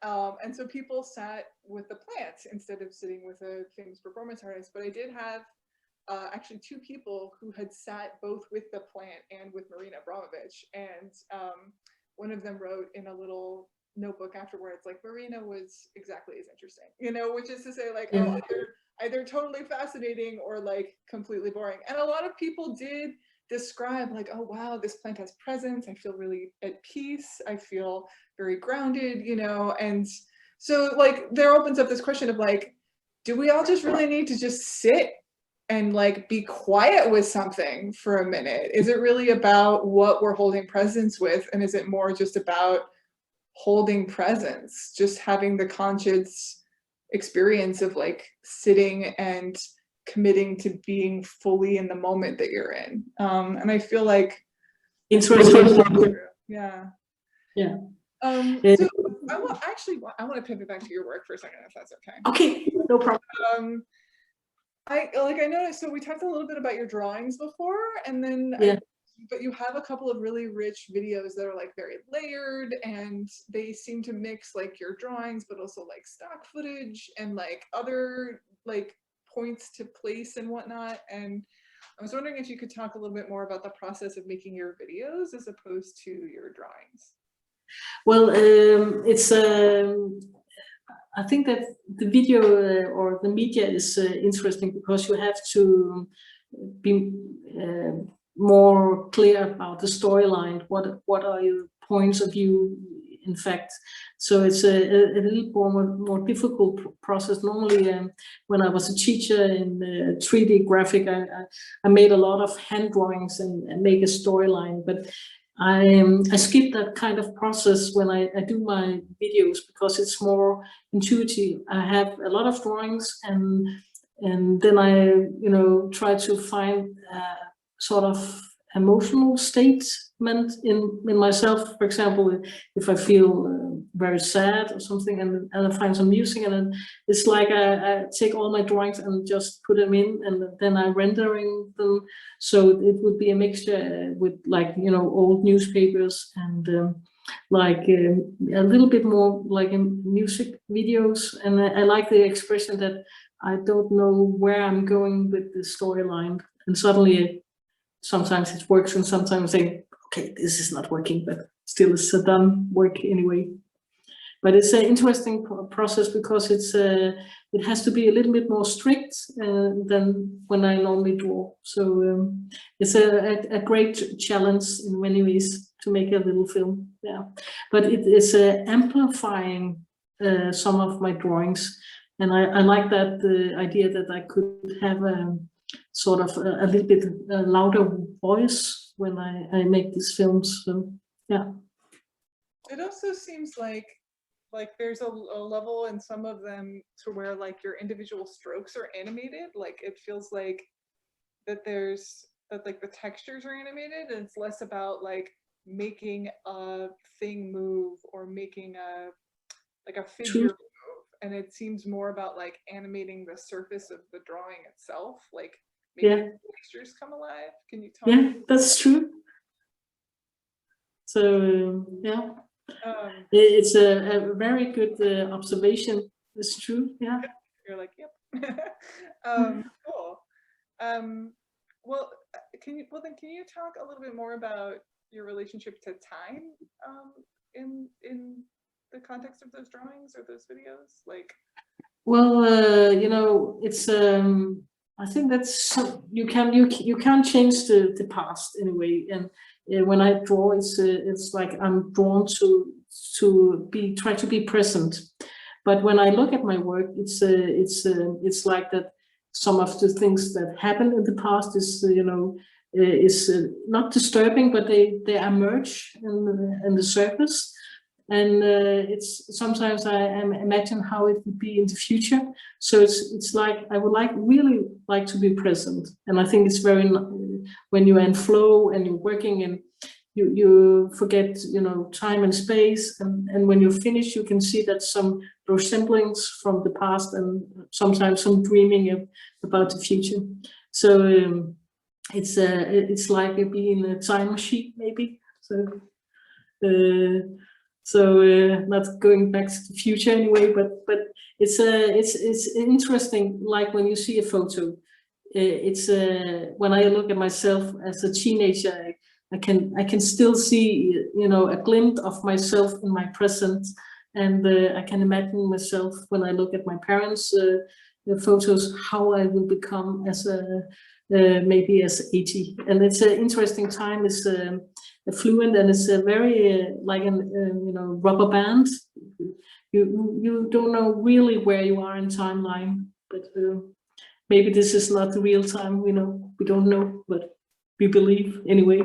And so people sat with the plant instead of sitting with a famous performance artist. But I did have actually two people who had sat both with the plant and with Marina Abramovich. And one of them wrote in a little notebook afterwards, like, Marina was exactly as interesting, you know, which is to say like, oh, either totally fascinating or like completely boring. And a lot of people did describe like, oh wow, this plant has presence, I feel really at peace, I feel very grounded, you know. And so like there opens up this question of like, do we all just really need to just sit and like be quiet with something for a minute? Is it really about what we're holding presence with, and is it more just about holding presence, just having the conscious experience of like sitting and committing to being fully in the moment that you're in? And I feel like Interesting. yeah. So I want to pivot back to your work for a second, if that's okay. Okay, no problem. I noticed, so we talked a little bit about your drawings before, and then but you have a couple of really rich videos that are like very layered, and they seem to mix like your drawings but also like stock footage and like other like points to place and whatnot. And I was wondering if you could talk a little bit more about the process of making your videos as opposed to your drawings. Well, it's I think that the video or the media is interesting because you have to be more clear about the storyline. What are your points of view, in fact? So it's a little more difficult process. Normally, when I was a teacher in 3D graphic, I made a lot of hand drawings and make a storyline, but I skip that kind of process when I do my videos because it's more intuitive. I have a lot of drawings and then I, try to find sort of emotional statement in myself. For example, if I feel very sad or something, and I find some music, and then it's like I take all my drawings and just put them in, and then I'm rendering them. So it would be a mixture with old newspapers and a little bit more like in music videos. And I like the expression that I don't know where I'm going with the storyline, and suddenly sometimes it works and sometimes I think, okay, this is not working, but still it's a done work anyway. But it's an interesting process because it has to be a little bit more strict than when I normally draw. So it's a great challenge in many ways to make a little film. Yeah, but it is amplifying some of my drawings, and I like that idea that I could have sort of a little bit louder voice when I make these films. So yeah. It also seems like there's a level in some of them to where like your individual strokes are animated. Like it feels like that like the textures are animated, and it's less about like making a thing move or making a figure move, and it seems more about like animating the surface of the drawing itself, like making the textures come alive. Can you talk? Yeah, that's true. So yeah. It's a very good observation. It's true. Yeah. You're like, yep. Cool. Well, can you talk a little bit more about your relationship to time in the context of those drawings or those videos? Like, well, it's I think that's you can't change the past in a way, and when I draw, it's like I'm drawn to try to be present. But when I look at my work, it's like that. Some of the things that happened in the past is not disturbing, but they emerge in the surface. And it's sometimes I imagine how it would be in the future. So it's like I would really like to be present, and I think it's very when you're in flow and you're working and you forget time and space, and when you finish you can see that some resemblance from the past and sometimes some dreaming about the future. So it's like being in a time machine maybe. So not going back to the future anyway, but it's interesting. Like when you see a photo, it's when I look at myself as a teenager, I can still see a glimpse of myself in my present, and I can imagine myself when I look at my parents' photos, how I will become as maybe as 80. And it's an interesting time. It's fluent, and it's a very like a rubber band. You don't know really where you are in timeline, but maybe this is not the real time. We don't know, but we believe anyway.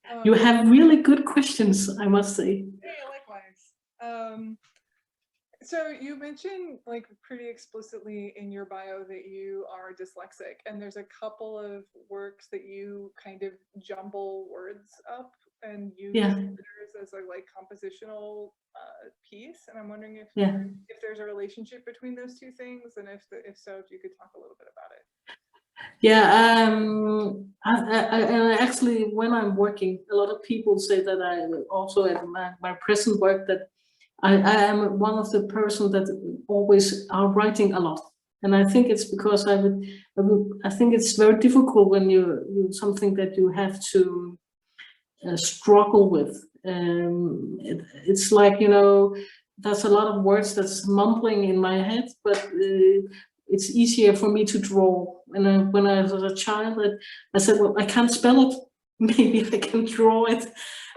Awesome. You have really good questions, I must say. Yeah, likewise. So you mentioned like pretty explicitly in your bio that you are dyslexic, and there's a couple of works that you kind of jumble words up and use letters as a like compositional piece. And I'm wondering if there's a relationship between those two things, and if so, if you could talk a little bit about it. Yeah, I actually, when I'm working, a lot of people say that I also at my present work that I am one of the person that always are writing a lot, and I think it's because I think it's very difficult when you something that you have to struggle with. It's like there's a lot of words that's mumbling in my head, but it's easier for me to draw. And when I was a child, I said, well, I can't spell it. Maybe I can draw it.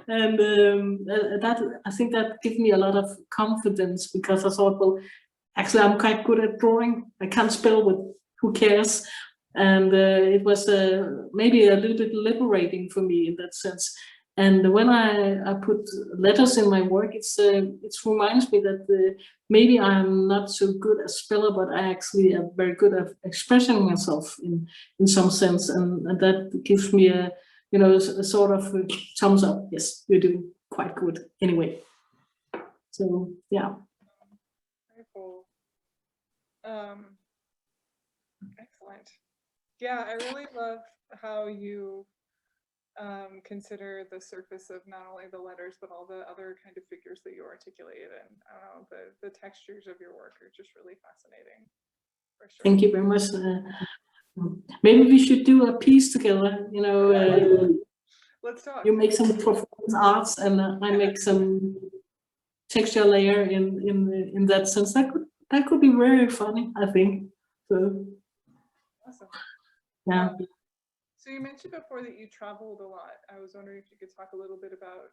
And that, I think that gave me a lot of confidence, because I thought, well, actually, I'm quite good at drawing. I can't spell, but who cares? And it was maybe a little bit liberating for me in that sense. And when I put letters in my work, it reminds me that maybe I'm not so good a speller, but I actually am very good at expressing myself in some sense, and that gives me a sort of a thumbs up. Yes, you're doing quite good anyway. So yeah. Very cool. Excellent. Yeah, I really love how you consider the surface of not only the letters, but all the other kind of figures that you articulate. And I don't know, the textures of your work are just really fascinating. For sure. Thank you very much. Maybe we should do a piece together. Let's talk. You make some performance arts, and I make some texture layer in that sense. That could be very funny, I think. So Awesome. yeah. So you mentioned before that you traveled a lot. I was wondering if you could talk a little bit about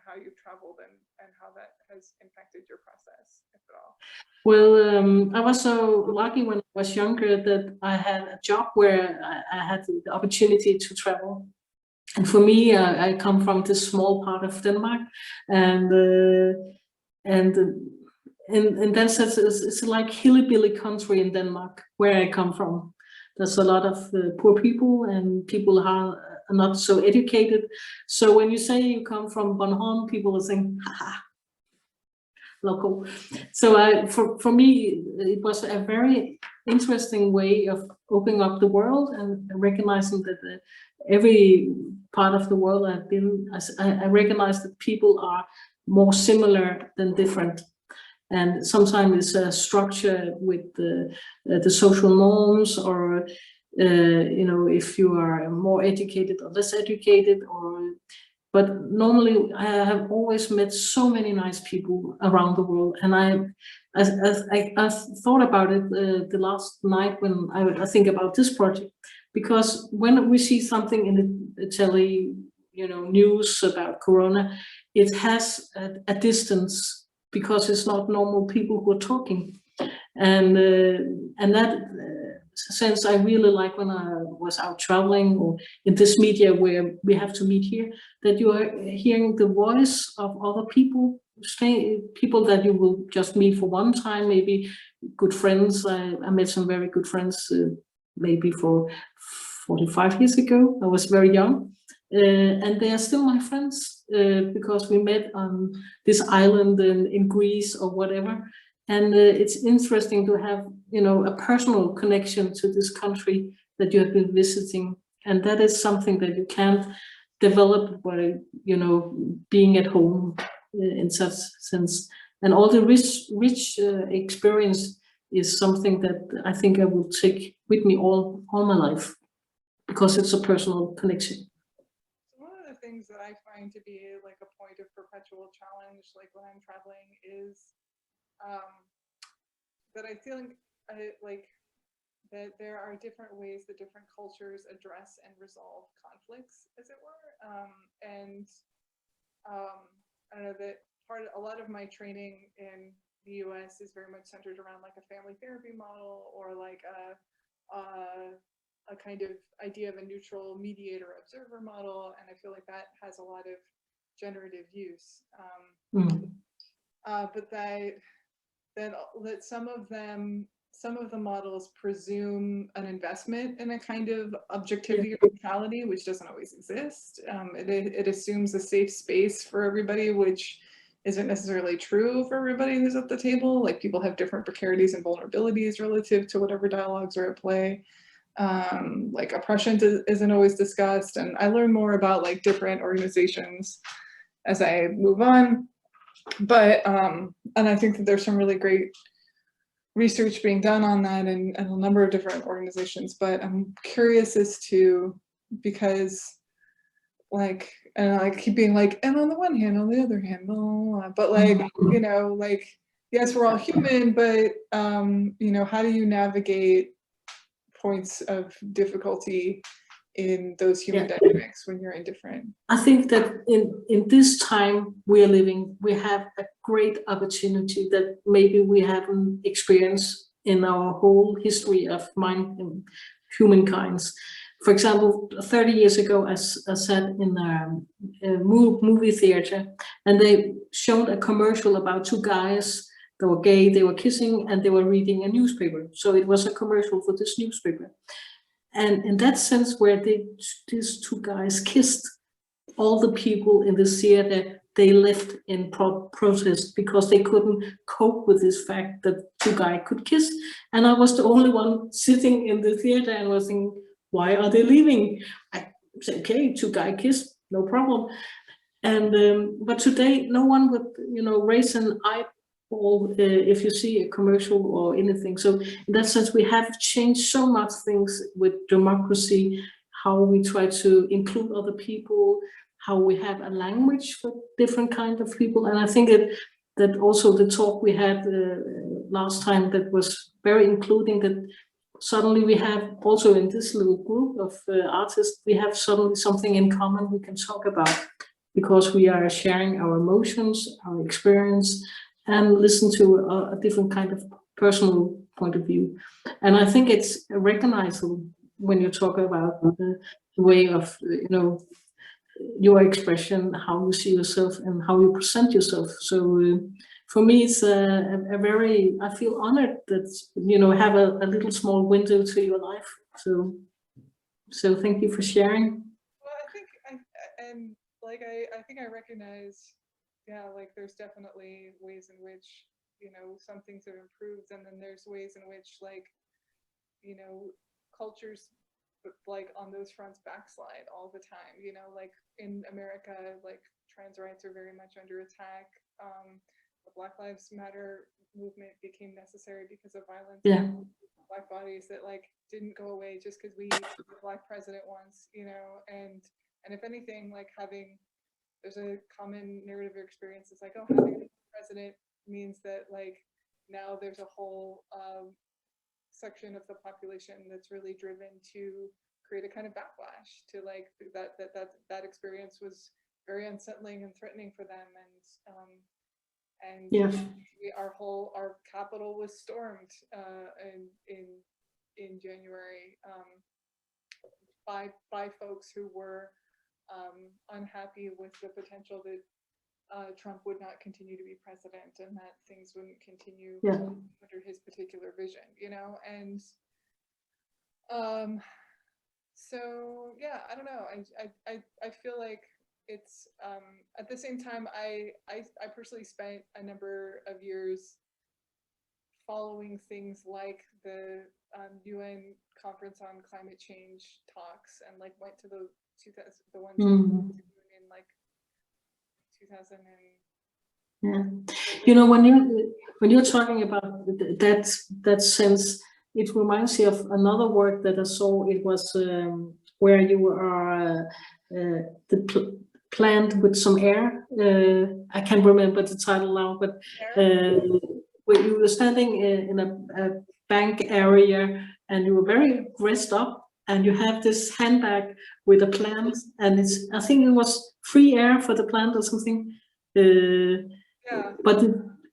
how you've traveled and how that has impacted your process, if at all. Well, I was so lucky when I was younger that I had a job where I had the opportunity to travel. And for me, I come from this small part of Denmark, and in that sense, it's like hillbilly country in Denmark, where I come from. There's a lot of poor people, and people are not so educated. So when you say you come from Bornholm, people will think, haha, local. So for me, it was a very interesting way of opening up the world and recognizing that every part of the world I've been, I recognize that people are more similar than different. And sometimes it's a structure with the social norms, or if you are more educated or less educated, but normally I have always met so many nice people around the world. And I thought about it the last night when I think about this project, because when we see something in the telly, news about Corona, it has a distance, because it's not normal people who are talking. And that sense I really like when I was out traveling, or in this media where we have to meet here, that you are hearing the voice of other people, people that you will just meet for one time, maybe good friends. I met some very good friends maybe for 45 years ago. I was very young. And they are still my friends because we met on this island in Greece or whatever. And it's interesting to have, a personal connection to this country that you have been visiting. And that is something that you can't develop by, being at home in such sense. And all the rich experience is something that I think I will take with me all my life, because it's a personal connection. One of the things that I find to be like a point of perpetual challenge, like when I'm traveling, is that I feel like that there are different ways that different cultures address and resolve conflicts, as it were. I don't know that a lot of my training in the US is very much centered around like a family therapy model, or like a kind of idea of a neutral mediator observer model, and I feel like that has a lot of generative use. But that some of the models presume an investment in a kind of objectivity or neutrality, which doesn't always exist. It assumes a safe space for everybody, which isn't necessarily true for everybody who's at the table. Like, people have different precarities and vulnerabilities relative to whatever dialogues are at play. Like, oppression isn't always discussed, and I learn more about like different organizations as I move on. But and I think that there's some really great research being done on that in a number of different organizations. But I'm curious as to, because like, and I keep being like, and on the one hand, on the other hand, blah, blah, blah, but like, like yes, we're all human, but you know, how do you navigate points of difficulty in those human dynamics when you're indifferent? I think that in this time we are living, we have a great opportunity that maybe we haven't experienced in our whole history of humankind. For example, 30 years ago, I sat in a movie theater, and they showed a commercial about two guys. They were gay, they were kissing, and they were reading a newspaper. So it was a commercial for this newspaper. And in that sense, where these two guys kissed, all the people in the theater, they left in protest because they couldn't cope with this fact that two guys could kiss. And I was the only one sitting in the theater and was thinking, why are they leaving? I said, okay, two guys kiss, no problem. And but today, no one would, raise an eyeball if you see a commercial or anything. So in that sense, we have changed so much things with democracy, how we try to include other people, how we have a language for different kinds of people. And I think that also the talk we had last time that was very including, that suddenly we have also in this little group of artists, we have suddenly something in common we can talk about, because we are sharing our emotions, our experience, and listen to a different kind of personal point of view. And I think it's recognizable when you talk about the way of, your expression, how you see yourself and how you present yourself. So for me, it's a very, I feel honored that, have a little small window to your life. So thank you for sharing. Well, I think, I think I recognize, like there's definitely ways in which, some things have improved, and then there's ways in which, like, cultures like on those fronts backslide all the time. Like in America, like trans rights are very much under attack. The Black Lives Matter movement became necessary because of violence. Yeah. Black bodies that like didn't go away just because we had a Black president once, and if anything, like there's a common narrative or experience. It's like, oh, having a president means that like now there's a whole section of the population that's really driven to create a kind of backlash to like that experience was very unsettling and threatening for them, and Yes. our capital was stormed in January by folks who were unhappy with the potential that Trump would not continue to be president and that things wouldn't continue under his particular vision, and so yeah, I don't know. I feel like it's at the same time I personally spent a number of years following things like the UN conference on climate change talks, and like went to the ones in like 2000 and when you're talking about that sense, it reminds me of another work that I saw. It was where you are plant with some air. I can't remember the title now, but where you were standing in a bank area and you were very dressed up, and you have this handbag with a plant, and I think it was free air for the plant or something. But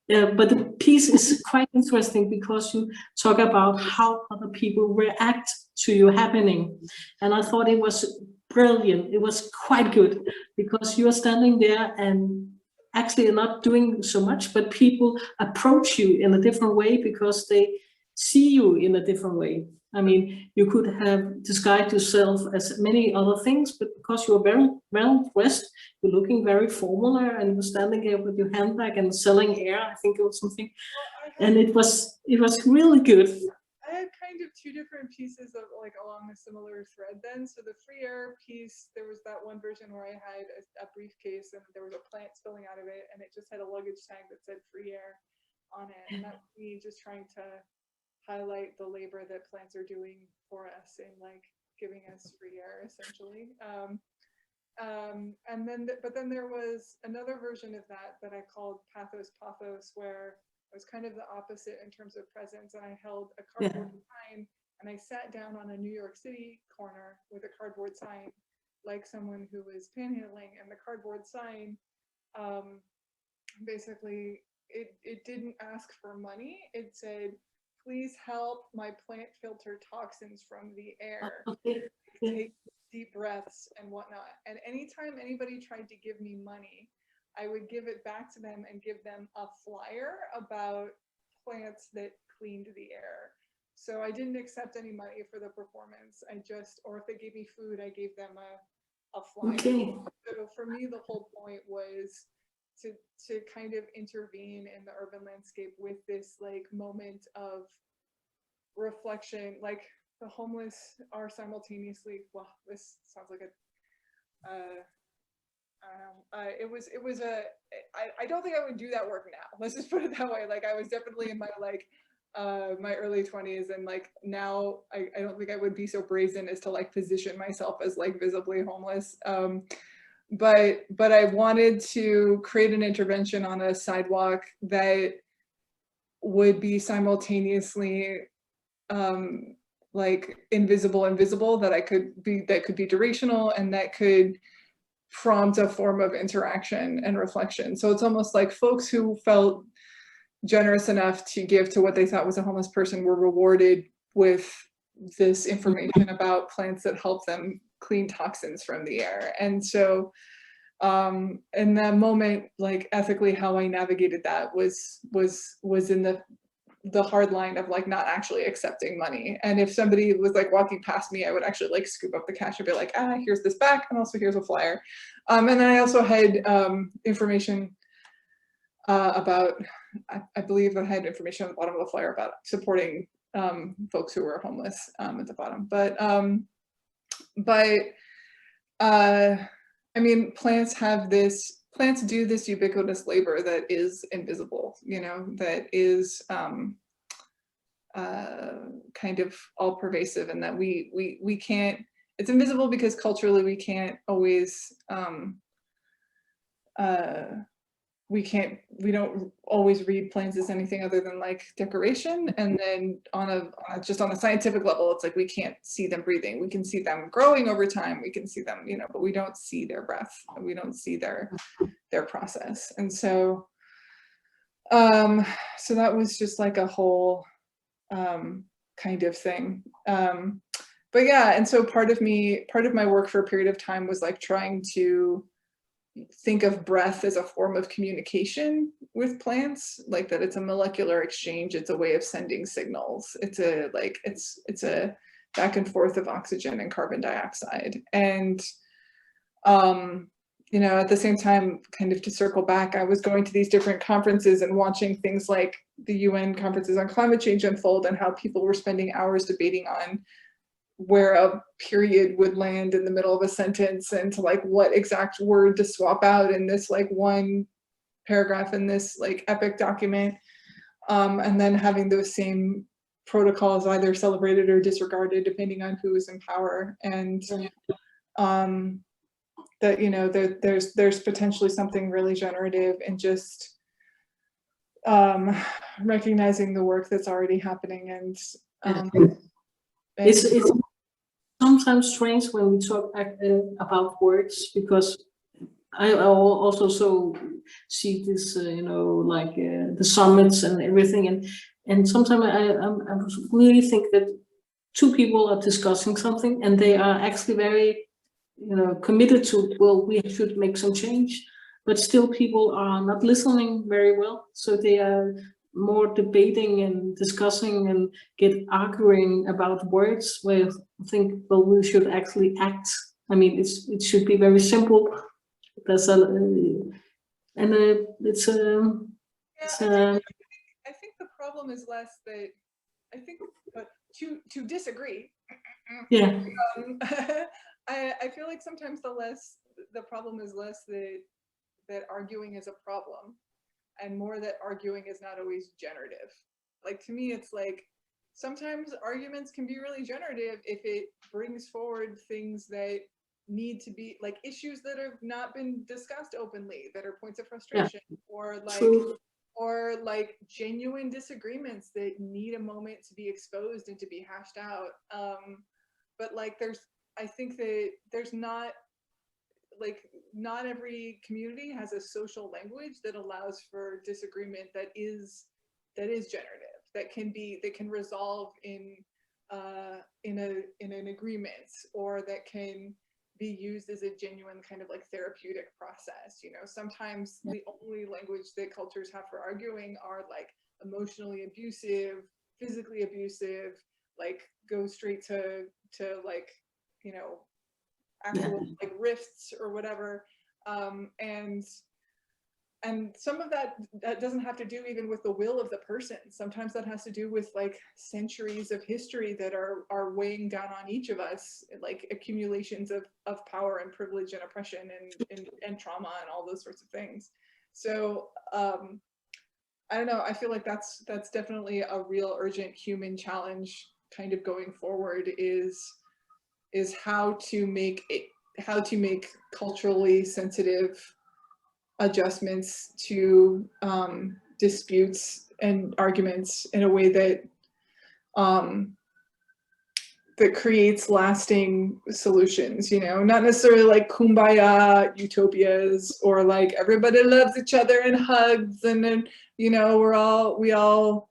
the piece is quite interesting because you talk about how other people react to your happening, and I thought it was brilliant. It was quite good because you are standing there and actually are not doing so much, but people approach you in a different way because they see you in a different way. I mean, you could have disguised yourself as many other things, but because you're very well dressed, you're looking very formal, and you're standing here with your handbag and selling air, I think, or something. And it was really good. I had kind of two different pieces of like along a similar thread then. So the free air piece, there was that one version where I had a briefcase and there was a plant spilling out of it, and it just had a luggage tag that said free air on it. And that was me just trying to highlight the labor that plants are doing for us in like giving us free air essentially. And then but then there was another version of that I called Pathos, where I was kind of the opposite in terms of presence, and I held a cardboard sign, and I sat down on a New York City corner with a cardboard sign, like someone who was panhandling, and the cardboard sign, basically, it didn't ask for money. It said, please help my plant filter toxins from the air. Take deep breaths and whatnot. And anytime anybody tried to give me money, I would give it back to them and give them a flyer about plants that cleaned the air. So I didn't accept any money for the performance. I just, or if they gave me food, I gave them a flyer. Okay. So for me, the whole point was to kind of intervene in the urban landscape with this like moment of reflection. Like the homeless are simultaneously, well, this sounds like a I don't think I would do that work now. Let's just put it that way. Like I was definitely in my like my early 20s, and like now I don't think I would be so brazen as to like position myself as like visibly homeless. But I wanted to create an intervention on a sidewalk that would be simultaneously like invisible and visible, that could be durational, and that could prompt a form of interaction and reflection. So it's almost like folks who felt generous enough to give to what they thought was a homeless person were rewarded with this information about plants that help them clean toxins from the air. And so in that moment, like ethically how I navigated that was in the hard line of like not actually accepting money. And if somebody was like walking past me, I would actually like scoop up the cash and be like, here's this back, and also here's a flyer. And then I also had information about, I believe I had information on the bottom of the flyer about supporting folks who were homeless at the bottom. But I mean, plants do this ubiquitous labor that is invisible, you know, that is kind of all pervasive, and that we can't, it's invisible because culturally we can't always, we don't always read plants as anything other than like decoration. And then just on a scientific level, it's like we can't see them breathing. We can see them growing over time. We can see them, you know, but we don't see their breath. We don't see their process. And so, so that was just like a whole kind of thing. But yeah, and so part of my work for a period of time was like trying to think of breath as a form of communication with plants, like that it's a molecular exchange, it's a way of sending signals, it's a back and forth of oxygen and carbon dioxide. And you know, at the same time, kind of to circle back, I was going to these different conferences and watching things like the UN conferences on climate change unfold, and how people were spending hours debating on where a period would land in the middle of a sentence, and to like what exact word to swap out in this like one paragraph in this like epic document, and then having those same protocols either celebrated or disregarded depending on who was in power. And that, you know, there's potentially something really generative in just recognizing the work that's already happening. And it's sometimes strange when we talk about words, because I also so see this, you know, like the summits and everything, and sometimes I really think that two people are discussing something and they are actually very, you know, committed to, well, we should make some change, but still people are not listening very well. So they are more debating and discussing and get arguing about words, where I think, well, we should actually act. I mean, it should be very simple. There's a, and it's a. Yeah, I think the problem is less that, I think, to disagree. Yeah. I feel like sometimes the problem is less that arguing is a problem, and more that arguing is not always generative. Like, to me, it's like sometimes arguments can be really generative if it brings forward things that need to be, like, issues that have not been discussed openly, that are points of frustration, or like or like genuine disagreements that need a moment to be exposed and to be hashed out. But like I think that there's not every community has a social language that allows for disagreement that is generative, that can resolve in an agreement, or that can be used as a genuine kind of like therapeutic process. You know, sometimes the only language that cultures have for arguing are like emotionally abusive, physically abusive, like go straight to like, you know, actual like rifts or whatever. And some of that doesn't have to do even with the will of the person. Sometimes that has to do with like centuries of history that are weighing down on each of us, like accumulations of power and privilege and oppression and trauma and all those sorts of things. So I don't know, I feel like that's definitely a real urgent human challenge kind of going forward, is how to make culturally sensitive adjustments to disputes and arguments in a way that that creates lasting solutions, you know, not necessarily like kumbaya utopias or like everybody loves each other and hugs and then, you know, we all,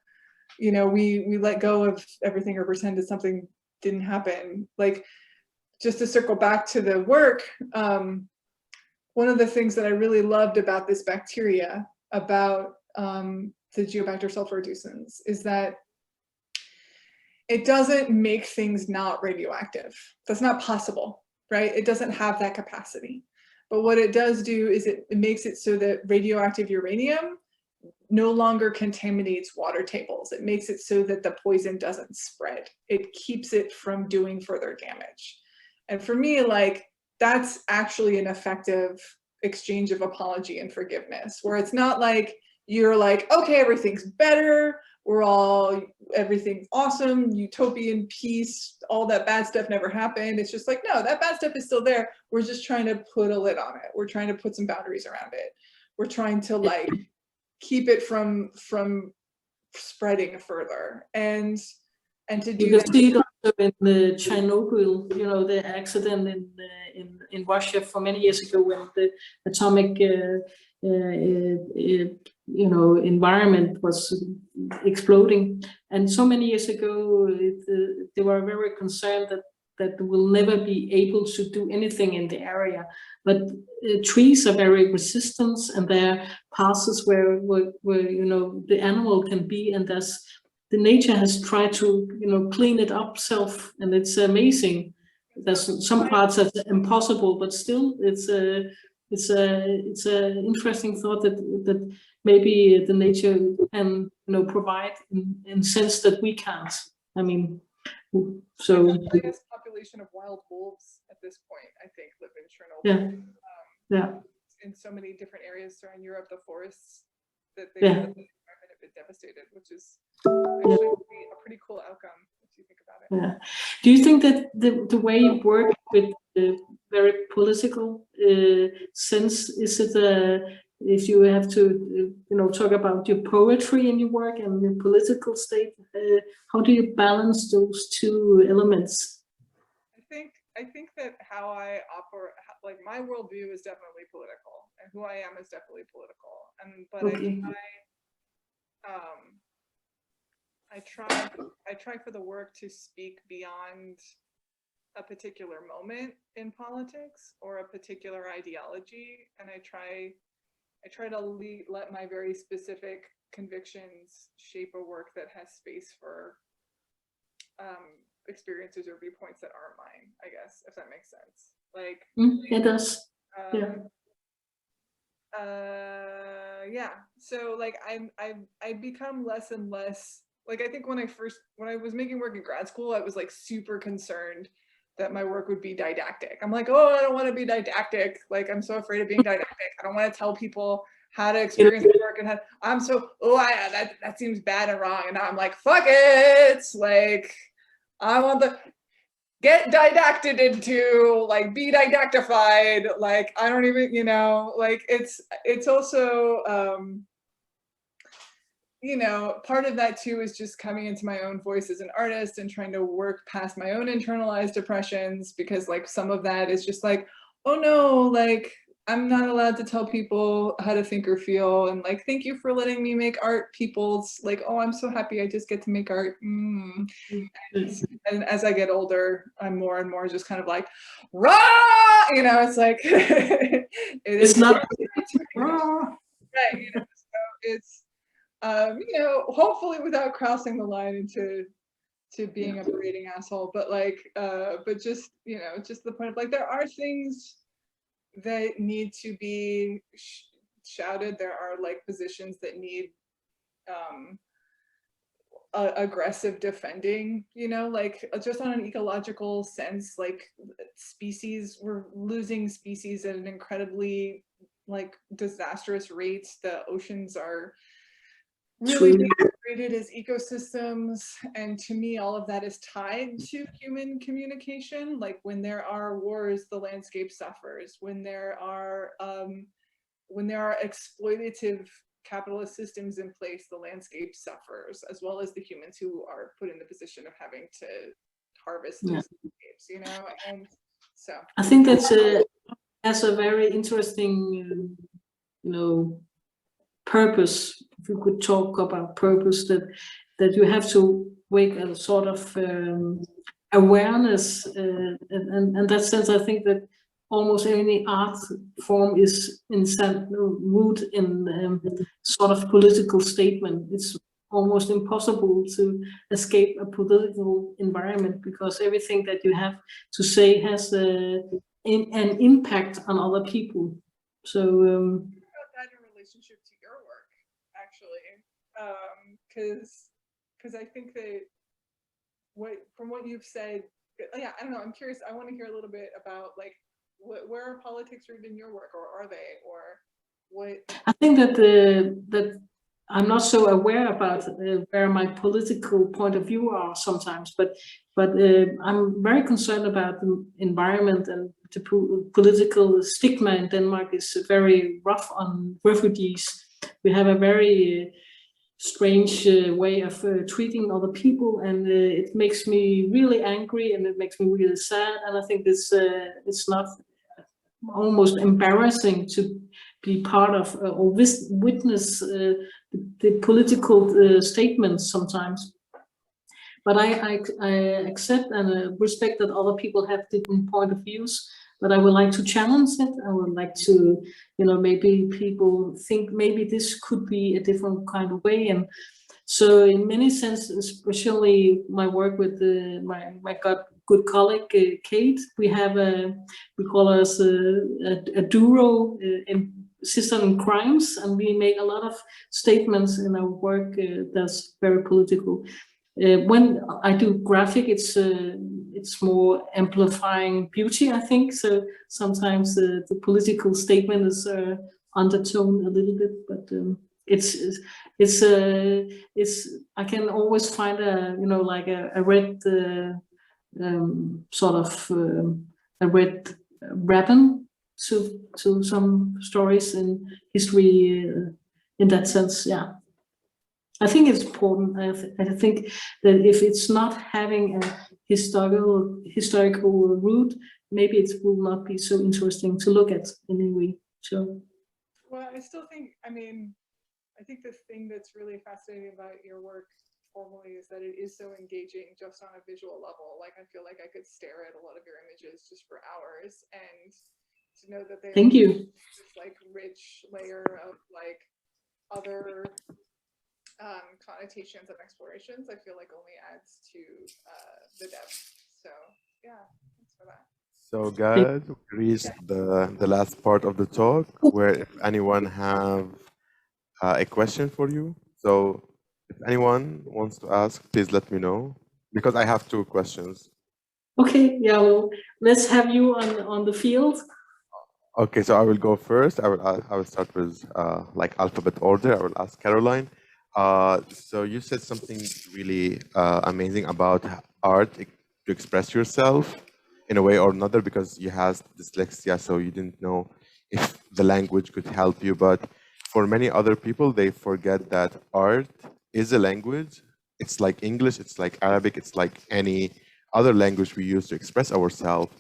you know, we let go of everything or pretend that something didn't happen. Like, just to circle back to the work, one of the things that I really loved about this bacteria, about the Geobacter sulfur-reducens, is that it doesn't make things not radioactive. That's not possible, right? It doesn't have that capacity. But what it does do is it makes it so that radioactive uranium no longer contaminates water tables. It makes it so that the poison doesn't spread. It keeps it from doing further damage. And for me, like, that's actually an effective exchange of apology and forgiveness, where it's not like you're like, okay, everything's better, everything's awesome, utopian peace, all that bad stuff never happened. It's just like, no, that bad stuff is still there. We're just trying to put a lid on it. We're trying to put some boundaries around it. We're trying to like keep it from spreading further. And to do you can see it also in the Chernobyl, you know, the accident in Russia for many years ago, when the atomic you know, environment was exploding. And so many years ago, they were very concerned that they will never be able to do anything in the area. But trees are very resistant, and there are passes where you know, the animal can be, and the nature has tried to, you know, clean it up self, and it's amazing. There's some parts that's impossible, but still, it's a interesting thought that maybe the nature can, you know, provide in sense that we can't. I mean, so the biggest population of wild wolves at this point, I think, live in Chernobyl. Yeah. In so many different areas throughout Europe, the forests that they have been devastated, which is actually a pretty cool outcome if you think about it. Yeah. Do you think that the way you work with the very political sense, is it if you have to, you know, talk about your poetry in your work and your political state, how do you balance those two elements? I think that how I operate, like my worldview is definitely political, and who I am is definitely political. But okay. I try for the work to speak beyond a particular moment in politics or a particular ideology, and I try to let my very specific convictions shape a work that has space for experiences or viewpoints that aren't mine, I guess, if that makes sense. Like it does. Yeah. So like I've become less and less, like, I think when I was making work in grad school, I was like super concerned that my work would be didactic. I'm like, oh, I don't want to be didactic. Like, I'm so afraid of being didactic. I don't want to tell people how to experience the work, and that seems bad and wrong. And now I'm like, fuck it. Like, I want to get didacted into, like, be didactified. Like, I don't even, you know, like, it's also, you know, part of that too is just coming into my own voice as an artist and trying to work past my own internalized depressions, because like some of that is just like, oh no, like I'm not allowed to tell people how to think or feel, and like, thank you for letting me make art, people's like, oh, I'm so happy I just get to make art. And as I get older, I'm more and more just kind of like, rah, you know, it's like It's not right, you know, so it's you know, hopefully without crossing the line into being a berating asshole, but like but just, you know, just the point of like, there are things that need to be shouted, there are like positions that need aggressive defending, you know, like just on an ecological sense, like we're losing species at an incredibly like disastrous rates. The oceans are really being treated as ecosystems, and to me all of that is tied to human communication. Like when there are wars, the landscape suffers. When there are exploitative capitalist systems in place, the landscape suffers, as well as the humans who are put in the position of having to harvest those landscapes, you know. And so I think that's a very interesting you know, purpose. If you could talk about purpose, that you have to wake a sort of awareness, and in that sense, I think that almost any art form is in some root in sort of political statement. It's almost impossible to escape a political environment, because everything that you have to say has an impact on other people. So that in relationship to your work, actually, because I think that from what you've said, yeah, I don't know, I'm curious, I want to hear a little bit about like where are politics rooted in your work, or are they, or what? I think that that I'm not so aware about where my political point of view are sometimes, but I'm very concerned about the environment, and the political stigma in Denmark is very rough on refugees. We have a very strange way of treating other people, and it makes me really angry, and it makes me really sad. And I think this it's not almost embarrassing to be part of or witness the political statements sometimes. But I accept and respect that other people have different point of views, but I would like to challenge it. I would like to, you know, maybe people think maybe this could be a different kind of way. And so in many senses, especially my work with my good colleague, Kate, we call us a duo in Sister in Crimes, and we make a lot of statements in our work that's very political. When I do graphic, it's more amplifying beauty, I think. So sometimes the political statement is undertone a little bit, but it's I can always find a, you know, like a red sort of a red ribbon to some stories in history in that sense. Yeah, I think it's important. I think that if it's not having a historical root, maybe it will not be so interesting to look at anyway. So, well, I still think, I mean, I think the thing that's really fascinating about your work formally is that it is so engaging just on a visual level. Like, I feel like I could stare at a lot of your images just for hours, and to know that they thank you. This like rich layer of like other connotations and explorations, I feel like only adds to the depth. So yeah, thanks for that. So guys, we reached the last part of the talk, where if anyone have a question for you. So if anyone wants to ask, please let me know, because I have 2 questions. Okay, yeah, well, let's have you on the field. Okay, so I will go first. I will start with like alphabet order. I will ask Caroline. So you said something really amazing about art to express yourself in a way or another, because you have dyslexia, so you didn't know if the language could help you. But for many other people, they forget that art is a language. It's like English, it's like Arabic, it's like any other language we use to express ourselves.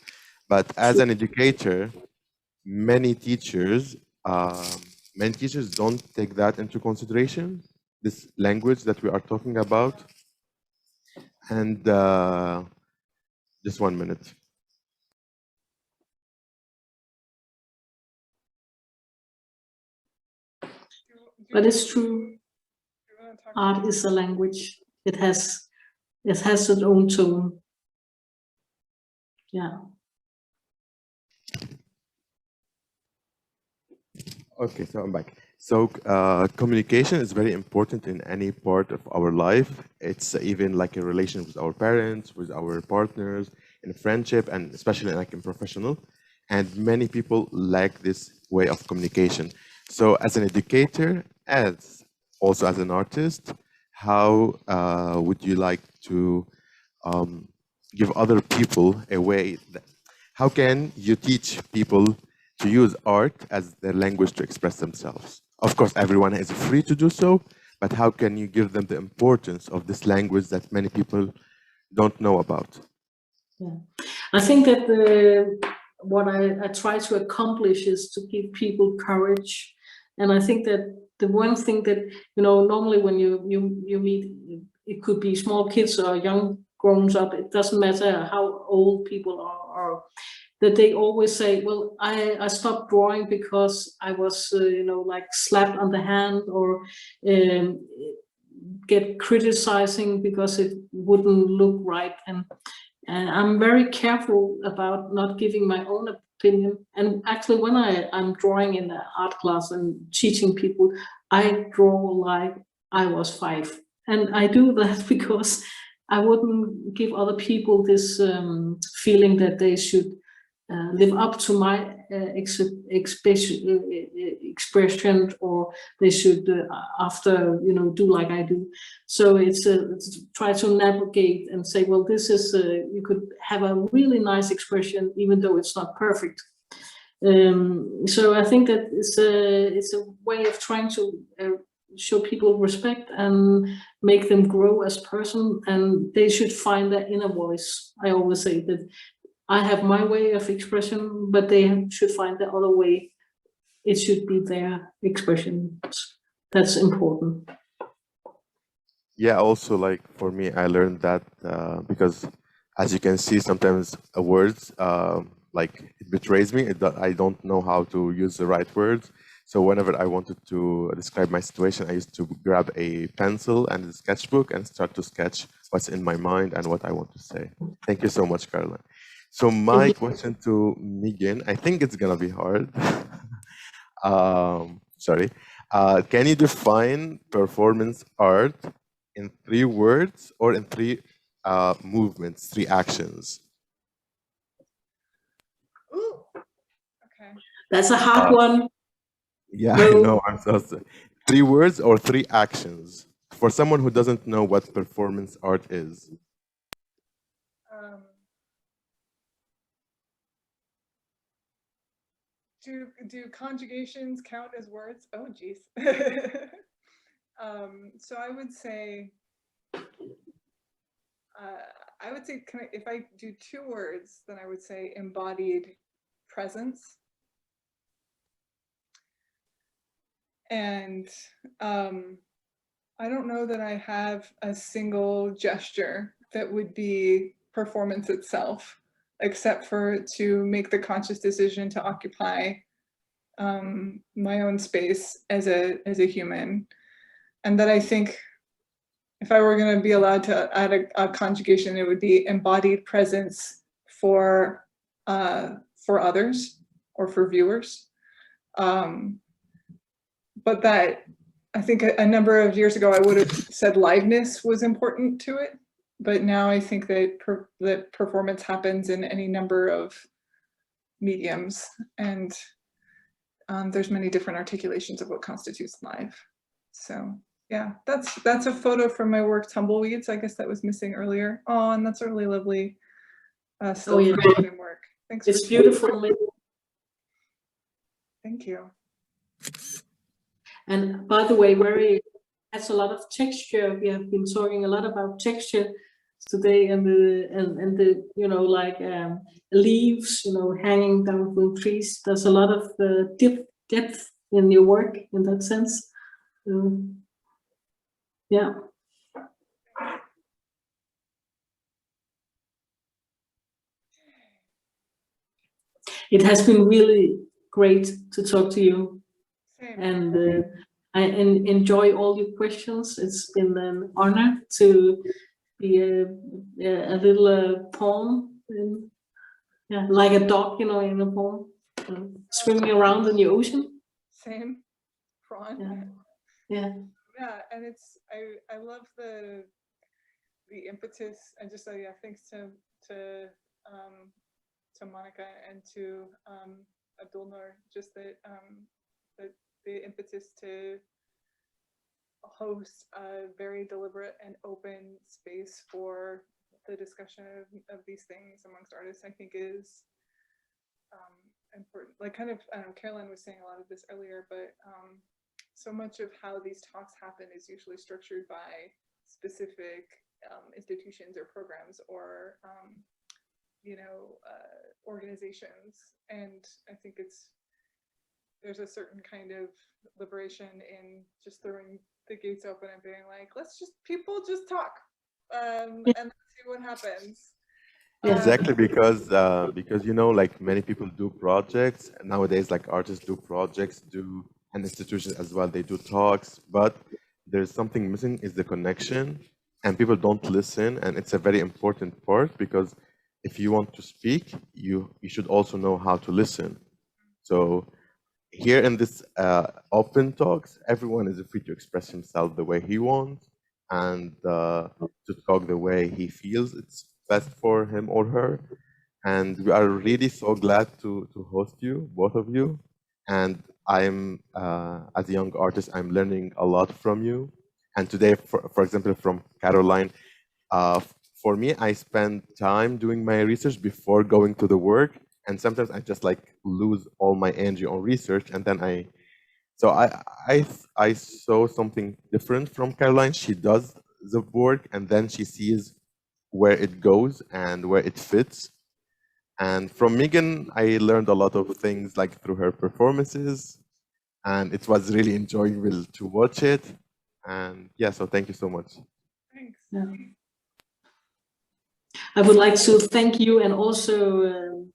But as an educator, many teachers don't take that into consideration, this language that we are talking about. And just 1 minute. But it's true. Art is a language. It has its own tone. Yeah. Okay, so I'm back. So communication is very important in any part of our life. It's even like a relation with our parents, with our partners, in friendship, and especially like in professional. And many people lack this way of communication. So as an educator, as also as an artist, how would you like to give other people a way how can you teach people to use art as their language to express themselves? Of course, everyone is free to do so, but how can you give them the importance of this language that many people don't know about? Yeah, I think that what I try to accomplish is to give people courage, and I think that the one thing that normally when you meet, it could be small kids or young grown up. It doesn't matter how old people are. That they always say, well, I stopped drawing because I was, like slapped on the hand, or get criticizing because it wouldn't look right. And I'm very careful about not giving my own opinion. And actually, when I'm drawing in the art class and teaching people, I draw like I was 5. And I do that because I wouldn't give other people this feeling that they should live up to my expression, or they should do like I do. So it's try to navigate and say, well, this is you could have a really nice expression even though it's not perfect. So I think that it's a way of trying to show people respect and make them grow as person, and they should find their inner voice. I always say that I have my way of expression, but they should find the other way. It should be their expression. That's important. Yeah, also like for me, I learned that because as you can see, sometimes words like it betrays me. I don't know how to use the right words. So whenever I wanted to describe my situation, I used to grab a pencil and a sketchbook and start to sketch what's in my mind and what I want to say. Thank you so much, Carla. So my question to Megan, I think it's gonna be hard. Sorry. Can you define performance art in 3 words or in 3 movements, 3 actions? Ooh. Okay. That's a hard one. Yeah, I know. I'm so sorry. 3 words or 3 actions for someone who doesn't know what performance art is. Do conjugations count as words? Oh, geez. So I would say, if I do 2 words, then I would say embodied presence. And I don't know that I have a single gesture that would be performance itself, except for to make the conscious decision to occupy my own space as a human. And that I think if I were going to be allowed to add a conjugation, it would be embodied presence for others or for viewers. But that I think a number of years ago I would have said liveness was important to it. But now I think that performance happens in any number of mediums, and there's many different articulations of what constitutes live. So yeah, that's a photo from my work Tumbleweeds. I guess that was missing earlier. Oh, and that's a really lovely still work. Thanks. It's beautiful. Thank you. And by the way, has a lot of texture. We have been talking a lot about texture today, and the leaves, hanging down from trees. There's a lot of depth in your work in that sense. Yeah. It has been really great to talk to you. Same. And I enjoy all your questions. It's been an honor to be a little poem, like a dog, in a poem, swimming around in the ocean. Same. Prawn. Yeah. Yeah, and I love the impetus, and just thanks to Monica and to Abdulnur, just that the impetus to host a very deliberate and open space for the discussion of these things amongst artists, I think is important. Like kind of, I don't know, Caroline was saying a lot of this earlier, but so much of how these talks happen is usually structured by specific institutions or programs or organizations, and I think there's a certain kind of liberation in just throwing the gates open and being like, people just talk, and let's see what happens. Exactly, because like many people do projects nowadays, like artists do projects, and institutions as well, they do talks, but there's something missing, is the connection, and people don't listen, and it's a very important part, because if you want to speak, you should also know how to listen. So here in this open talks, everyone is free to express himself the way he wants, and to talk the way he feels it's best for him or her. And we are really so glad to host you, both of you. And I'm, as a young artist, I'm learning a lot from you. And today, for example, from Caroline, for me, I spend time doing my research before going to the work. And sometimes I just lose all my energy on research. And then I saw something different from Caroline. She does the work and then she sees where it goes and where it fits. And from Meghan, I learned a lot of things through her performances, and it was really enjoyable to watch it. And yeah, so thank you so much. Thanks. Yeah. I would like to thank you, and also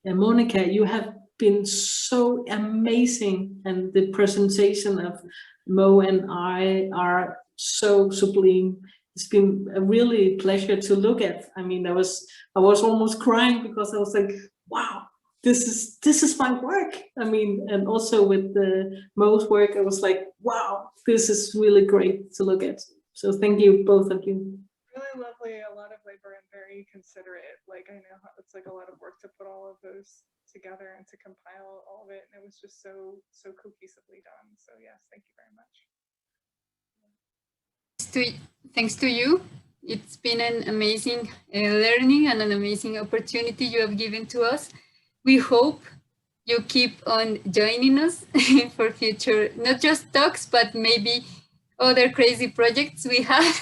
Monica, you have been so amazing, and the presentation of Mo and I are so sublime. It's been a really pleasure to look at. I mean, I was almost crying, because I was like, wow, this is my work. I mean, and also with the Mo's work, I was like, wow, this is really great to look at. So thank you, both of you. Really lovely, a lot of labor and very considerate. I know it's a lot of work to put all of those together and to compile all of it, and it was just so cohesively done. So yes, thank you very much. Thanks to you. It's been an amazing learning and an amazing opportunity you have given to us. We hope you keep on joining us for future, not just talks, but maybe other crazy projects we have.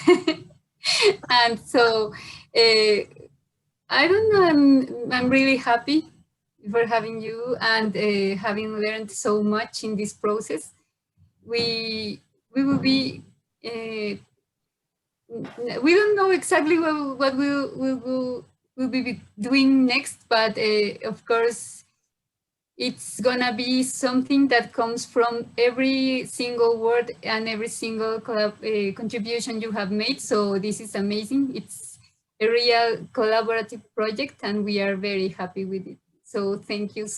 And so I don't know, I'm really happy for having you, and having learned so much in this process. We will be we don't know exactly what we'll be doing next, but of course it's gonna be something that comes from every single word and every single contribution you have made. So this is amazing. It's a real collaborative project, and we are very happy with it. So thank you so